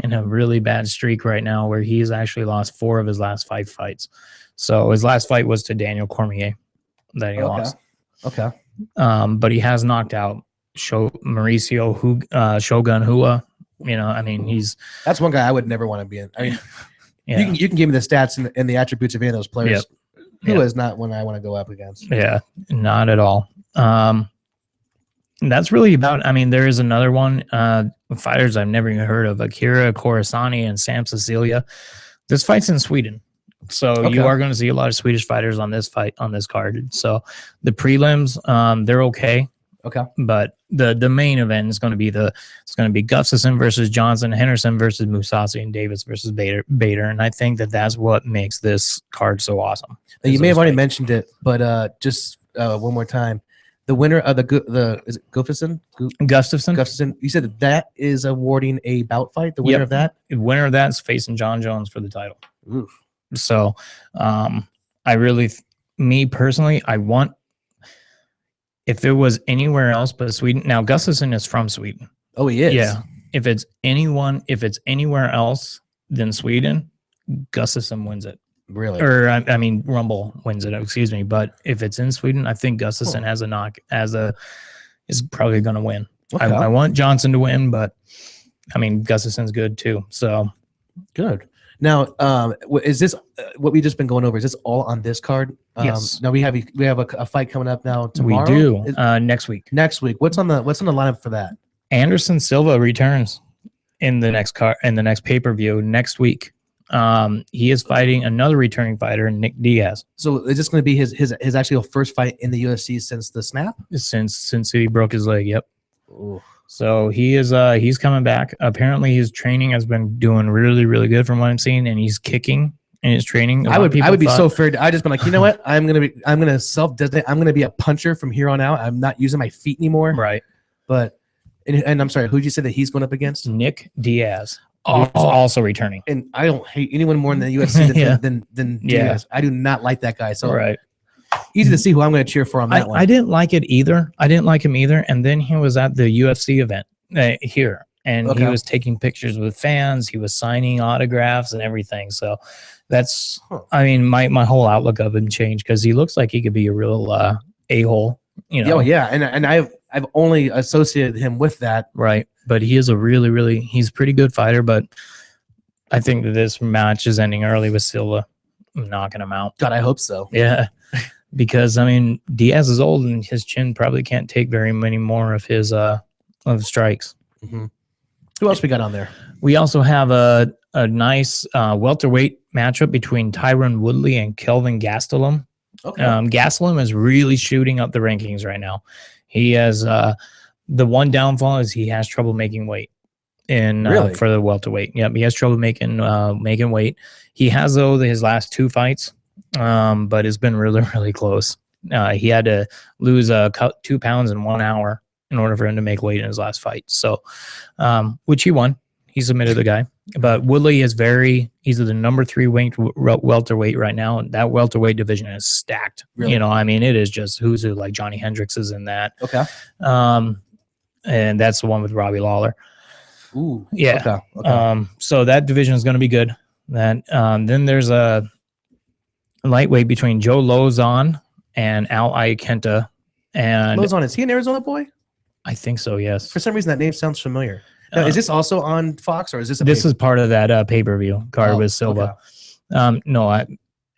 in a really bad streak right now, where he's actually lost 4 of his last 5 fights. So his last fight was to Daniel Cormier that he lost. Okay. But he has knocked out Mauricio Shogun Hua. He's that's one guy I would never want to be in. You can give me the stats and the attributes of any of those players. Hua is not one I want to go up against. Yeah, not at all. That's really about. There is another one. Fighters I've never even heard of: Akira Khorasani and Sam Cecilia. This fight's in Sweden. So you are going to see a lot of Swedish fighters on this card. So the prelims, they're okay. Okay. But the main event is going to be Gustafson versus Johnson, Henderson versus Mousasi, and Davis versus Bader. And I think that's what makes this card so awesome. You may have already mentioned it, but just one more time. The winner of is it Gustafson? Gustafson. You said that is awarding a bout fight. The winner of that. The winner of that is facing John Jones for the title. Oof. So, me personally, I want, if it was anywhere else but Sweden. Now, Gustafson is from Sweden. Oh, he is. Yeah. If it's anywhere else than Sweden, Gustafson wins it. Really? Or Rumble wins it. Excuse me. But if it's in Sweden, I think Gustafson is probably going to win. Okay. I want Johnson to win, but Gustafson's good too. So good. Now, is this what we've just been going over? Is this all on this card? Yes. Now we have a fight coming up now tomorrow. We do next week. Next week. What's on the lineup for that? Anderson Silva returns in the next pay-per-view next week. He is fighting another returning fighter, Nick Diaz. So is this going to be his actual first fight in the UFC since the snap? Since he broke his leg. Yep. Ooh. So he's coming back. Apparently his training has been doing really, really good from what I'm seeing, and he's kicking in his training. I would be so afraid. I just been like, you know what? I'm gonna self-designate. I'm gonna be a puncher from here on out. I'm not using my feet anymore. Right. But and I'm sorry, who'd you say that he's going up against? Nick Diaz. Also returning. And I don't hate anyone more in the UFC than Diaz. I do not like that guy. So easy to see who I'm going to cheer for on that one. I didn't like it either. I didn't like him either. And then he was at the UFC event here, and he was taking pictures with fans. He was signing autographs and everything. So that's, I mean, my whole outlook of him changed because he looks like he could be a real a-hole. You know? Oh yeah, and I've only associated him with that. Right, but he is a he's a pretty good fighter. But I think that this match is ending early with Silva knocking him out. God, I hope so. Yeah, because I mean Diaz is old and his chin probably can't take very many more of his strikes. Mm-hmm. Who else we got on there? We also have a nice welterweight matchup between Tyron Woodley and Kelvin Gastelum. Okay. Gastelum is really shooting up the rankings right now. He has the one downfall is he has trouble making weight for the welterweight. Yep, he has trouble making weight. He has his last 2 fights, but it's been really close. He had to lose 2 pounds in 1 hour in order for him to make weight in his last fight. So, which he won. He submitted the guy. But Woodley is he's the number 3 ranked welterweight right now. And that welterweight division is stacked. Really? You know, I mean, it is just who's who, like Johnny Hendricks is in that. Okay. And that's the one with Robbie Lawler. Ooh. Yeah. Okay. So that division is going to be good. Then there's a lightweight between Joe Lozon and Al Iaquinta. And Lozon, is he an Arizona boy? I think so, yes. For some reason, that name sounds familiar. Now, is this also on Fox, or is this? This is part of that pay-per-view card with Silva. Okay. No,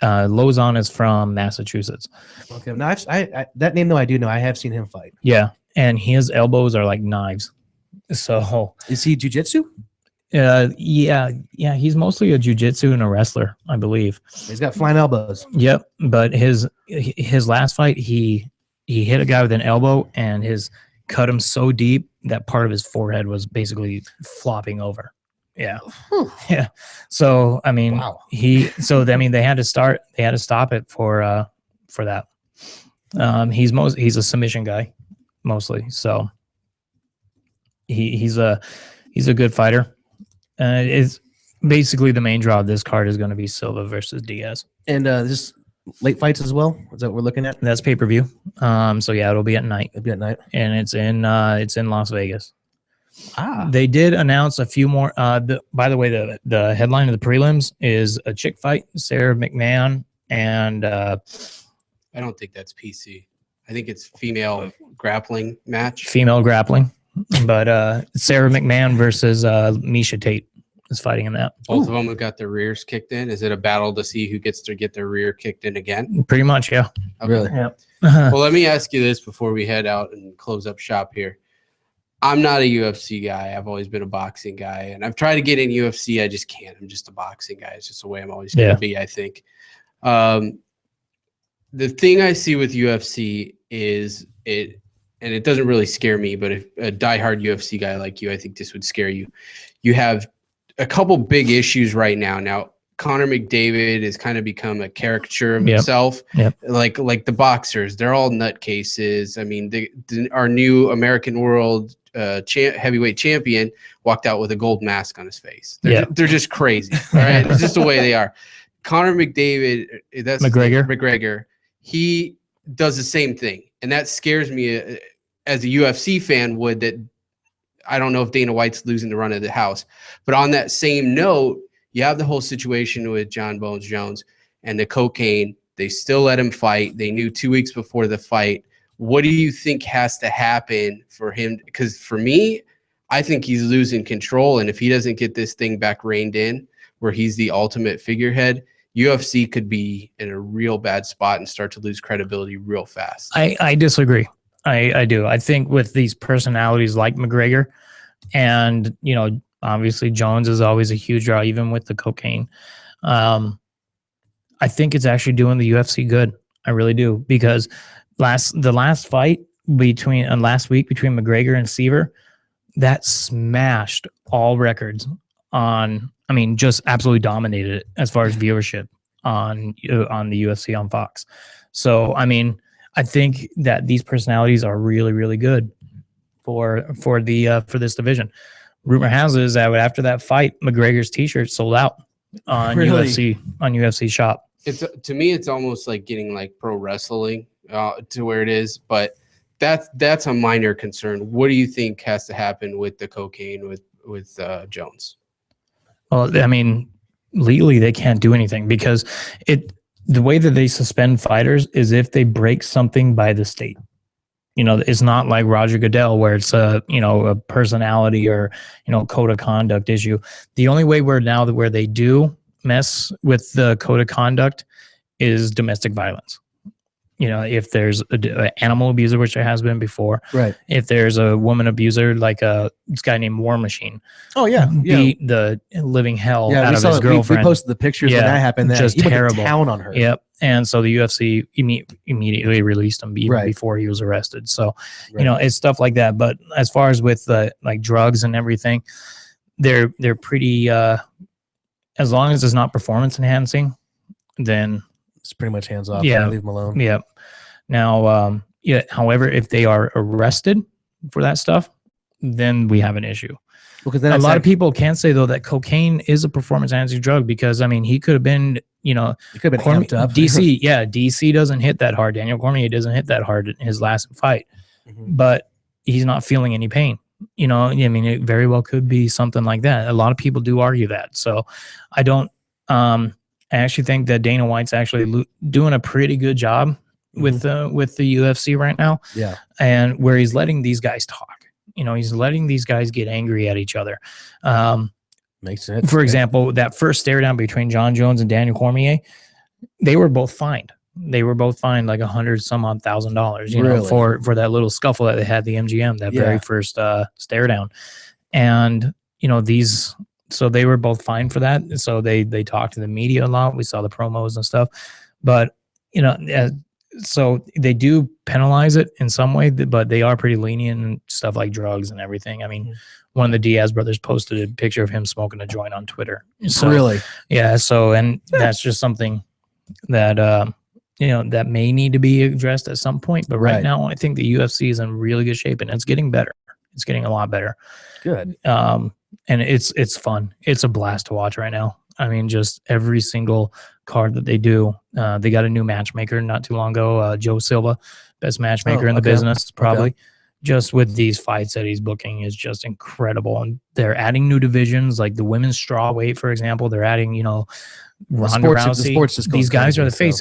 Lozon is from Massachusetts. Okay, now I that name though I do know. I have seen him fight. Yeah, and his elbows are like knives. So is he jiu-jitsu? Yeah. He's mostly a jiu-jitsu and a wrestler, I believe. He's got flying elbows. Yep, but his last fight, he hit a guy with an elbow and cut him so deep that part of his forehead was basically flopping over. Yeah. Whew. Yeah. So, I mean, wow. They had to stop it for that. He's a submission guy mostly. So he's a good fighter. It's basically the main draw of this card is going to be Silva versus Diaz. And this late fights as well? Is that what we're looking at? That's pay-per-view. So yeah, it'll be at night. It'll be at night. And it's in Las Vegas. Ah. They did announce a few more. By the way, the headline of the prelims is a chick fight, Sarah McMahon, and I don't think that's PC. I think it's female grappling match. Female grappling. But Sarah McMahon versus Misha Tate is fighting in that. Both of them have got their rears kicked in. Is it a battle to see who gets to get their rear kicked in again? Pretty much, yeah. Okay. Really? Yeah. Well, let me ask you this before we head out and close up shop here. I'm not a UFC guy. I've always been a boxing guy, and I've tried to get in UFC. I just can't. I'm just a boxing guy. It's just the way I'm always going to be, I think. The thing I see with UFC is and it doesn't really scare me, but if a diehard UFC guy like you, I think this would scare you. You have a couple big issues right now. Now, Conor McDavid has kind of become a caricature of himself. Yep. Like the boxers, they're all nutcases. I mean, our new American world heavyweight champion walked out with a gold mask on his face. They're just crazy. All right, it's just the way they are. Conor McDavid, that's McGregor. He does the same thing, and that scares me as a UFC fan. I don't know if Dana White's losing the run of the house, but on that same note, you have the whole situation with John Bones Jones and the cocaine. They still let him fight. They knew 2 weeks before the fight. What do you think has to happen for him? Because for me, I think he's losing control. And if he doesn't get this thing back reined in, where he's the ultimate figurehead, UFC could be in a real bad spot and start to lose credibility real fast. I disagree. I do. I think with these personalities like McGregor and, obviously Jones is always a huge draw, even with the cocaine. I think it's actually doing the UFC good. I really do. Because the last fight last week between McGregor and Seaver, that smashed all records on I mean, just absolutely dominated it as far as viewership on the UFC on Fox. So, I mean, I think that these personalities are really, really good for this division. Rumor has it is that after that fight, McGregor's T-shirt sold out on UFC shop. It's to me, it's almost like getting like pro wrestling to where it is, but that's a minor concern. What do you think has to happen with the cocaine with Jones? Well, I mean, legally they can't do anything because the way that they suspend fighters is if they break something by the state. You know, it's not like Roger Goodell where it's a personality or, code of conduct issue. The only way where they do mess with the code of conduct is domestic violence. You know, if there's an animal abuser, which there has been before, right? If there's a woman abuser, like this guy named War Machine, beat the living hell out of his girlfriend. We posted the pictures when that happened. Just he terrible. Went to town on her. Yep. And so the UFC immediately released him even before he was arrested. So, it's stuff like that. But as far as with like drugs and everything, they're pretty. As long as it's not performance enhancing, then it's pretty much hands off. Yeah, leave them alone. Yeah. Now, however, if they are arrested for that stuff, then we have an issue. Because then a lot of people can say though that cocaine is a performance enhancing drug because I mean he could have been he could have been amped up. DC DC doesn't hit that hard. Daniel Cormier doesn't hit that hard in his last fight, but he's not feeling any pain. I mean it very well could be something like that. A lot of people do argue that. So I don't. I actually think that Dana White's actually doing a pretty good job with the UFC right now. Yeah, and where he's letting these guys talk. He's letting these guys get angry at each other. Makes sense. For example, that first stare down between John Jones and Daniel Cormier, they were both fined. They were both fined like $100,000, for that little scuffle that they had at the MGM, that very first stare down. And so they were both fined for that. So they talked to the media a lot. We saw the promos and stuff, but so they do penalize it in some way, but they are pretty lenient and stuff like drugs and everything. I mean, one of the Diaz brothers posted a picture of him smoking a joint on Twitter. So, really? Yeah. So, and that's just something that, that may need to be addressed at some point. But right now, I think the UFC is in really good shape and it's getting better. It's getting a lot better. Good. And it's fun. It's a blast to watch right now. I mean, just every single card that they do. They got a new matchmaker not too long ago, Joe Silva, best matchmaker in the business, probably. Okay. Just with these fights that he's booking is just incredible. And they're adding new divisions, like the women's strawweight, for example. They're adding, Ronda Rousey. These guys are the face.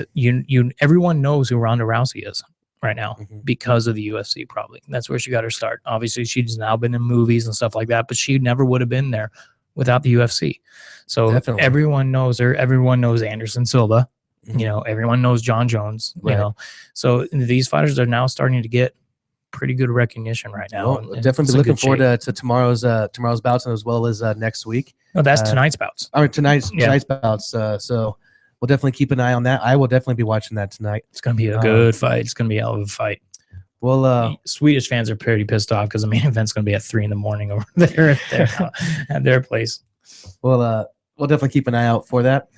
Everyone knows who Ronda Rousey is right now because of the UFC, probably. That's where she got her start. Obviously, she's now been in movies and stuff like that, but she never would have been there without the UFC. So everyone knows her. Everyone knows Anderson Silva. Everyone knows John Jones. So these fighters are now starting to get pretty good recognition right now. Well, definitely be looking forward to tomorrow's bouts as well as next week. No, that's tonight's bouts. Tonight's bouts. So we'll definitely keep an eye on that. I will definitely be watching that tonight. It's gonna be a good fight. It's gonna be a hell of a fight. Well, Swedish fans are pretty pissed off because the main event's going to be at 3 a.m. over there at their place. Well, we'll definitely keep an eye out for that.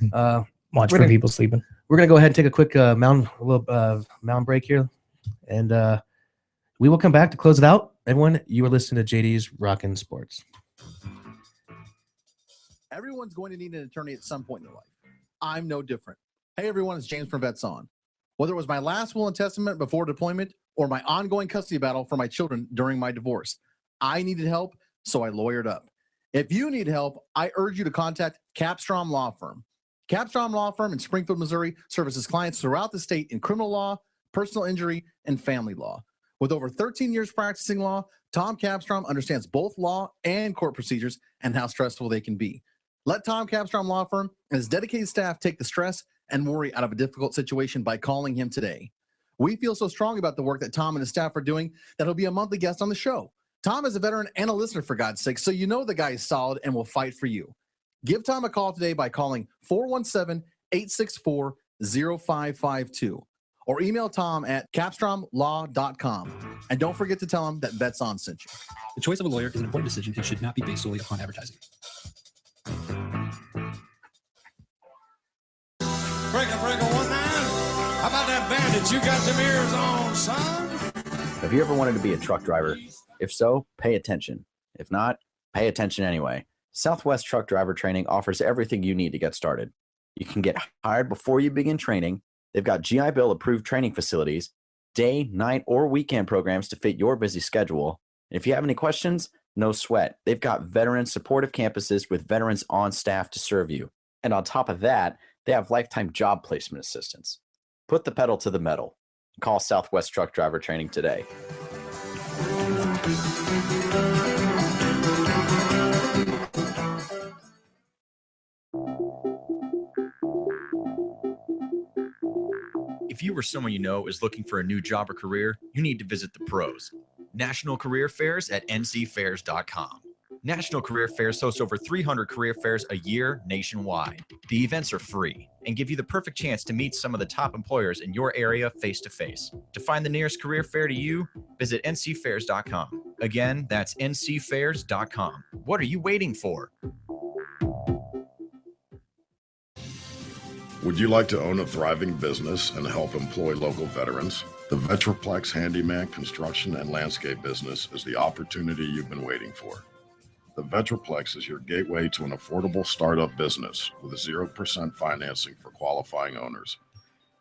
Watch for people sleeping. We're going to go ahead and take a quick mound break here, and we will come back to close it out. Everyone, you are listening to JD's Rockin' Sports. Everyone's going to need an attorney at some point in their life. I'm no different. Hey, everyone, it's James from Vets On. Whether it was my last will and testament before deployment or my ongoing custody battle for my children during my divorce, I needed help, so I lawyered up. If you need help, I urge you to contact Capstrom Law Firm. Capstrom Law Firm in Springfield, Missouri services clients throughout the state in criminal law, personal injury, and family law. With over 13 years practicing law, Tom Capstrom understands both law and court procedures and how stressful they can be. Let Tom Capstrom Law Firm and his dedicated staff take the stress and worry out of a difficult situation by calling him today. We feel so strong about the work that Tom and his staff are doing that he'll be a monthly guest on the show. Tom is a veteran and a listener, for God's sake, so you know the guy is solid and will fight for you. Give Tom a call today by calling 417-864-0552 or email Tom at capstromlaw.com. And don't forget to tell him that Vets On sent you. The choice of a lawyer is an important decision and should not be based solely upon advertising. How about that bandit? You got them ears on, son? Have you ever wanted to be a truck driver? If so, pay attention. If not, pay attention anyway. Southwest Truck Driver Training offers everything you need to get started. You can get hired before you begin training. They've got GI Bill approved training facilities, day, night, or weekend programs to fit your busy schedule. And if you have any questions, no sweat. They've got veteran supportive campuses with veterans on staff to serve you. And on top of that, they have lifetime job placement assistance. Put the pedal to the metal. Call Southwest Truck Driver Training today. If you or someone you know is looking for a new job or career, you need to visit the pros. National Career Fairs at ncfairs.com. National Career Fairs hosts over 300 career fairs a year nationwide. The events are free and give you the perfect chance to meet some of the top employers in your area face-to-face. To find the nearest career fair to you, visit ncfairs.com. Again, that's ncfairs.com. What are you waiting for? Would you like to own a thriving business and help employ local veterans? The Vetraplex Handyman Construction and Landscape business is the opportunity you've been waiting for. The Vetraplex is your gateway to an affordable startup business with 0% financing for qualifying owners.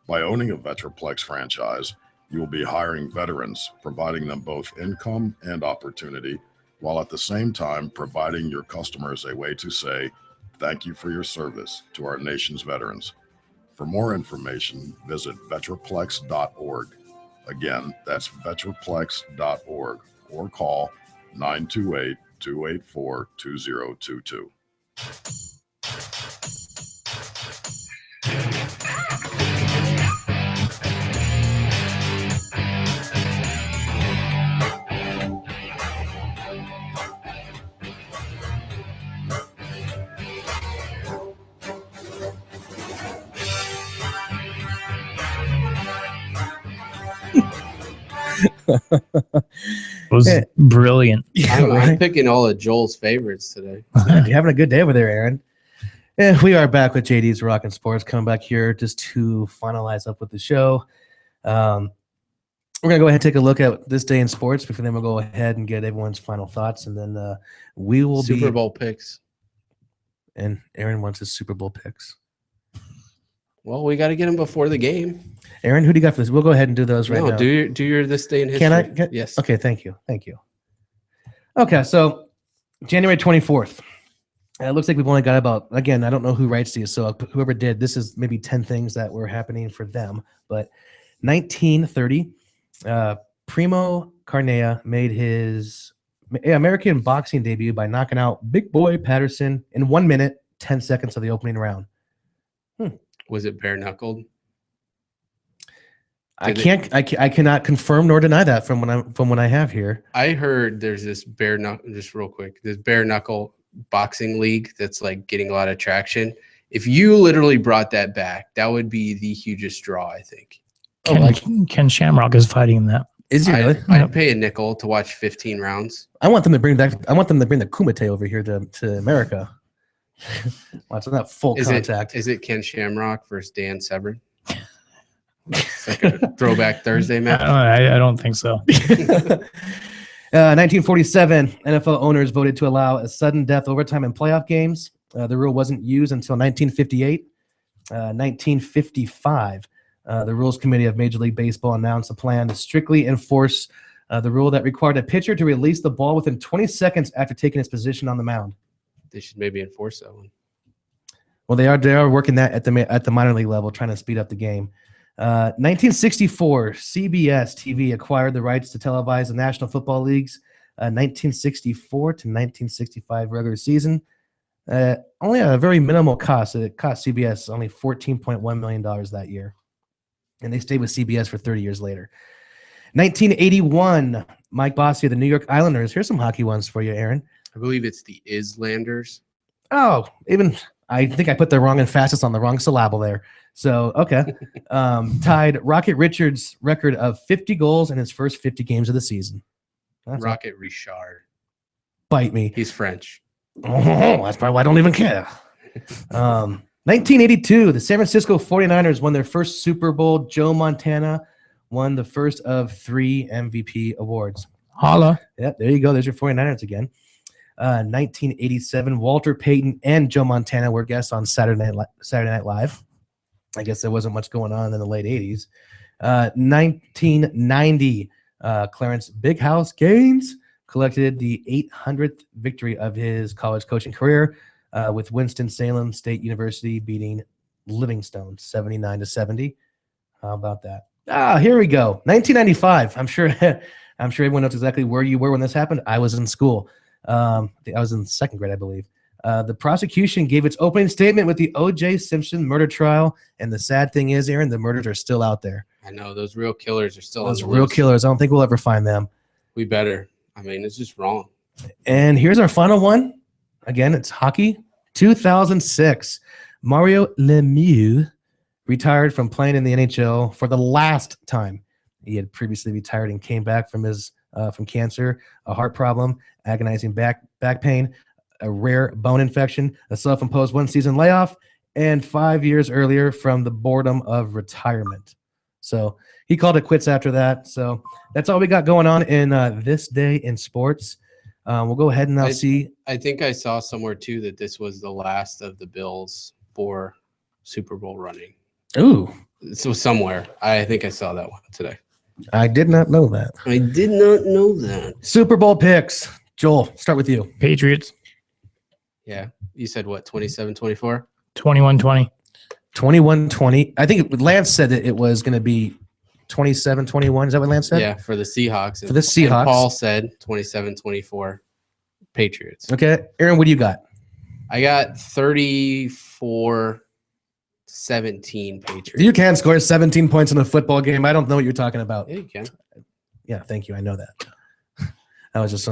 By owning a Vetraplex franchise, you will be hiring veterans, providing them both income and opportunity, while at the same time providing your customers a way to say, thank you for your service to our nation's veterans. For more information, visit vetraplex.org. Again, that's vetraplex.org or call 928-284-2022. Was brilliant. I'm picking all of Joel's favorites today. You're having a good day over there, Aaron. Yeah, we are back with JD's Rockin' Sports, coming back here just to finalize up with the show. We're going to go ahead and take a look at this day in sports before then we'll go ahead and get everyone's final thoughts. And then we will Super Bowl picks. And Aaron wants his Super Bowl picks. Well, we got to get them before the game. Aaron, who do you got for this? We'll go ahead and do those right now. Do your this day in history. Can I? Yes. Okay, thank you. Okay, so January 24th. It looks like we've only got about, again, I don't know who writes these, so whoever did, this is maybe 10 things that were happening for them. But 1930, Primo Carnea made his American boxing debut by knocking out Big Boy Patterson in 1 minute, 10 seconds of the opening round. Was it bare knuckled? I cannot confirm nor deny that from what I have here. I heard there's this bare knuckle, just real quick, this bare knuckle boxing league that's like getting a lot of traction. If you literally brought that back, that would be the hugest draw, I think. Ken Shamrock is fighting in that. Is he really? I'd pay a nickel to watch 15 rounds. I want them to bring the Kumite over here to America. Watching that full contact. Is it Ken Shamrock versus Dan Severn? It's like a throwback Thursday match. I don't think so. 1947, NFL owners voted to allow a sudden death overtime in playoff games. The rule wasn't used until 1958. 1955, the Rules Committee of Major League Baseball announced a plan to strictly enforce the rule that required a pitcher to release the ball within 20 seconds after taking his position on the mound. They should maybe enforce that one. Well, they are working that at the minor league level, trying to speed up the game. 1964, CBS TV acquired the rights to televise the National Football League's 1964 to 1965 regular season. Only a very minimal cost. It cost CBS only $14.1 million that year. And they stayed with CBS for 30 years later. 1981, Mike Bossy of the New York Islanders. Here's some hockey ones for you, Aaron. I believe it's the Islanders. Oh, I think I put the wrong emphasis on the wrong syllable there. So, okay. Tied Rocket Richards' record of 50 goals in his first 50 games of the season. Rocket Richard. Bite me. He's French. Oh, that's probably why I don't even care. 1982, the San Francisco 49ers won their first Super Bowl. Joe Montana won the first of 3 MVP awards. Holla. Yep, there you go. There's your 49ers again. 1987, Walter Payton and Joe Montana were guests on Saturday Night Live. I guess there wasn't much going on in the late 80s. 1990, Clarence Big House Gaines collected the 800th victory of his college coaching career with Winston-Salem State University beating Livingstone 79-70. How about that? Here we go. 1995. I'm sure everyone knows exactly where you were when this happened. I was in school. I was in 2nd grade, I believe. The prosecution gave its opening statement with the O.J. Simpson murder trial, and the sad thing is, Aaron, the murders are still out there. I know those real killers are still Those on the real loose. killers. I don't think we'll ever find them. We better. I mean, it's just wrong. And here's our final one. Again, it's hockey. 2006, Mario Lemieux retired from playing in the NHL for the last time. He had previously retired and came back from his from cancer, a heart problem, agonizing back pain, a rare bone infection, a self-imposed 1-season layoff, and 5 years earlier from the boredom of retirement. So he called it quits after that. So that's all we got going on in this day in sports. We'll go ahead and now see. I think I saw somewhere too that this was the last of the Bills for Super Bowl running. Ooh. So somewhere. I think I saw that one today. I did not know that. I did not know that. Super Bowl picks. Joel, start with you. Patriots. Yeah. You said what, 27-24? 21-20. 21-20. I think Lance said that it was going to be 27-21. Is that what Lance said? Yeah, for the Seahawks. For the Seahawks. And Paul said 27-24 Patriots. Okay. Aaron, what do you got? I got 34-17 Patriots. You can score 17 points in a football game. I don't know what you're talking about. Yeah, you can. Yeah, thank you. I know that. I was just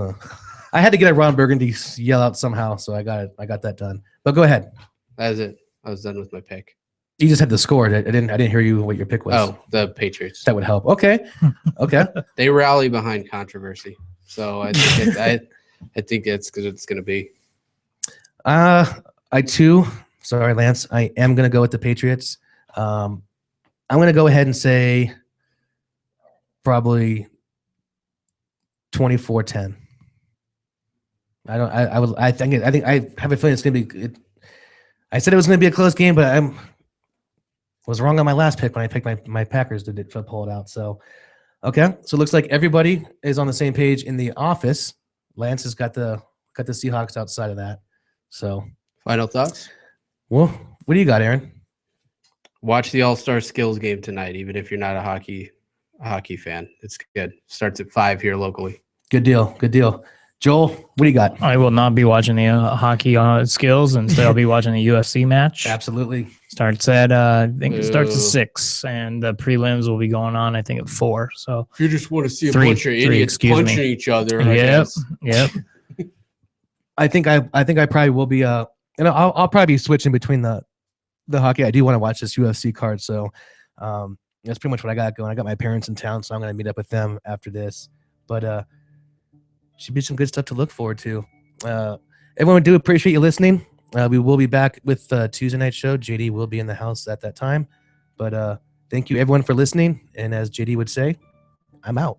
I had to get a Ron Burgundy yell out somehow, so I got that done. But go ahead. That is it. I was done with my pick. You just had the score. I didn't hear you what your pick was. Oh, the Patriots. That would help. Okay. Okay. They rally behind controversy. So I think I think it's because it's going to be. I too. Sorry, Lance. I am going to go with the Patriots. I'm going to go ahead and say probably 24-10. I think I have a feeling it's going to be. I said it was going to be a close game, but I was wrong on my last pick when I picked my Packers to pull it out. So, okay. So it looks like everybody is on the same page in the office. Lance has got the Seahawks outside of that. So, Final thoughts? Well, what do you got, Aaron? Watch the All-Star Skills game tonight, even if you're not a hockey fan. It's good. Starts at 5 here locally. Good deal. Good deal. Joel, what do you got? I will not be watching the hockey skills. Instead, I'll be watching the UFC match. Absolutely. Starts at I think it starts at 6, and the prelims will be going on. I think at 4. So if you just want to see a Three, bunch of idiots punching each other, I guess. Yep. I think I probably will be and I'll probably be switching between the hockey. I do want to watch this UFC card, so that's pretty much what I got going. I got my parents in town, so I'm gonna meet up with them after this. But should be some good stuff to look forward to. Everyone, we do appreciate you listening. We will be back with Tuesday night show. JD will be in the house at that time. But thank you everyone for listening. And as JD would say, I'm out.